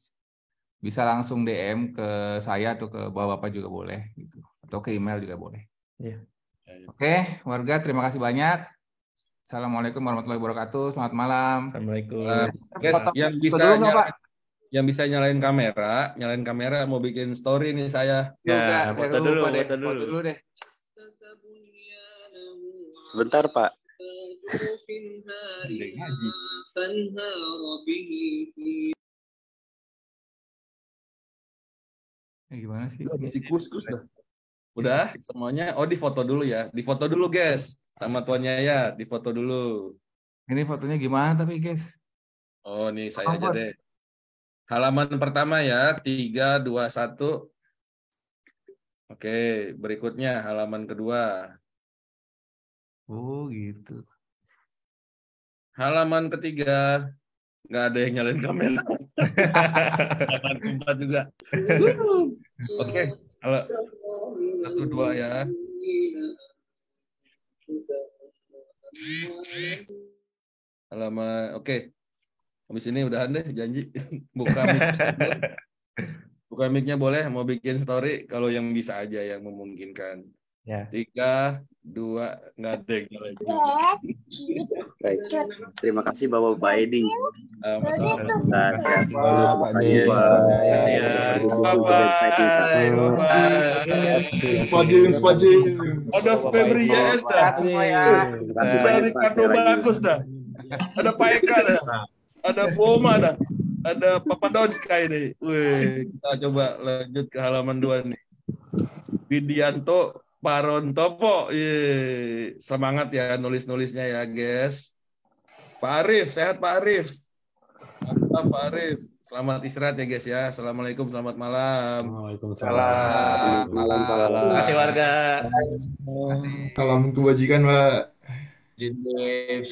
Speaker 1: bisa langsung DM ke saya atau ke Bapak juga boleh gitu, atau ke email juga boleh.
Speaker 2: Ya.
Speaker 1: Oke, warga terima kasih banyak. Assalamualaikum warahmatullahi wabarakatuh. Selamat malam.
Speaker 2: Assalamualaikum.
Speaker 3: Guys, yang bisa nyalain kamera mau bikin story nih saya.
Speaker 2: Ya, foto dulu
Speaker 1: deh.
Speaker 5: Sebentar, Pak.
Speaker 1: Gimana sih?
Speaker 3: Kus dah. Udah semuanya. Oh, difoto dulu ya. Difoto dulu, guys. Sama tuannya ya, difoto dulu.
Speaker 1: Ini fotonya gimana tapi, guys?
Speaker 3: Oh, nih saya aja deh. Halaman pertama ya, 3, 2, 1. Oke, berikutnya halaman kedua.
Speaker 1: Oh, gitu.
Speaker 3: Halaman ketiga. nggak ada yang nyalain kamera. 84 juga. Oke, kalau 1-2 ya. Halaman, oke. Habis ini udahan deh, janji. Buka mic. Buka mic-nya boleh, mau bikin story kalau yang bisa aja, yang memungkinkan.
Speaker 2: Ya.
Speaker 3: 3, 2, nggak ada yang nyalain juga.
Speaker 5: Baik. Terima kasih Bapak Edi.
Speaker 3: Masalah.
Speaker 5: Nah, sehat selalu.
Speaker 1: Pak
Speaker 5: Terima kasih
Speaker 1: James.
Speaker 5: Pak.
Speaker 3: Bye-bye. Bye-bye.
Speaker 6: Pak James.
Speaker 3: Ada Febri YS dah.
Speaker 5: Terima kasih
Speaker 3: Ada
Speaker 5: banyak Pak.
Speaker 3: Ricardo bagus dah. Ada Pak Eka dah. Ada Poma dah. Ada Papa Donska ini. Wih, kita coba lanjut ke halaman 2 nih. Widianto Parontopo. Yeay. Semangat ya nulis-nulisnya ya, guys. Pak Arif, sehat Pak Arif. Mantap Pak Arif. Selamat istirahat ya guys ya. Assalamualaikum, selamat malam.
Speaker 2: Salam.
Speaker 1: Malam.
Speaker 2: Terima kasih warga.
Speaker 6: Salam kebajikan, Pak.
Speaker 7: Jadi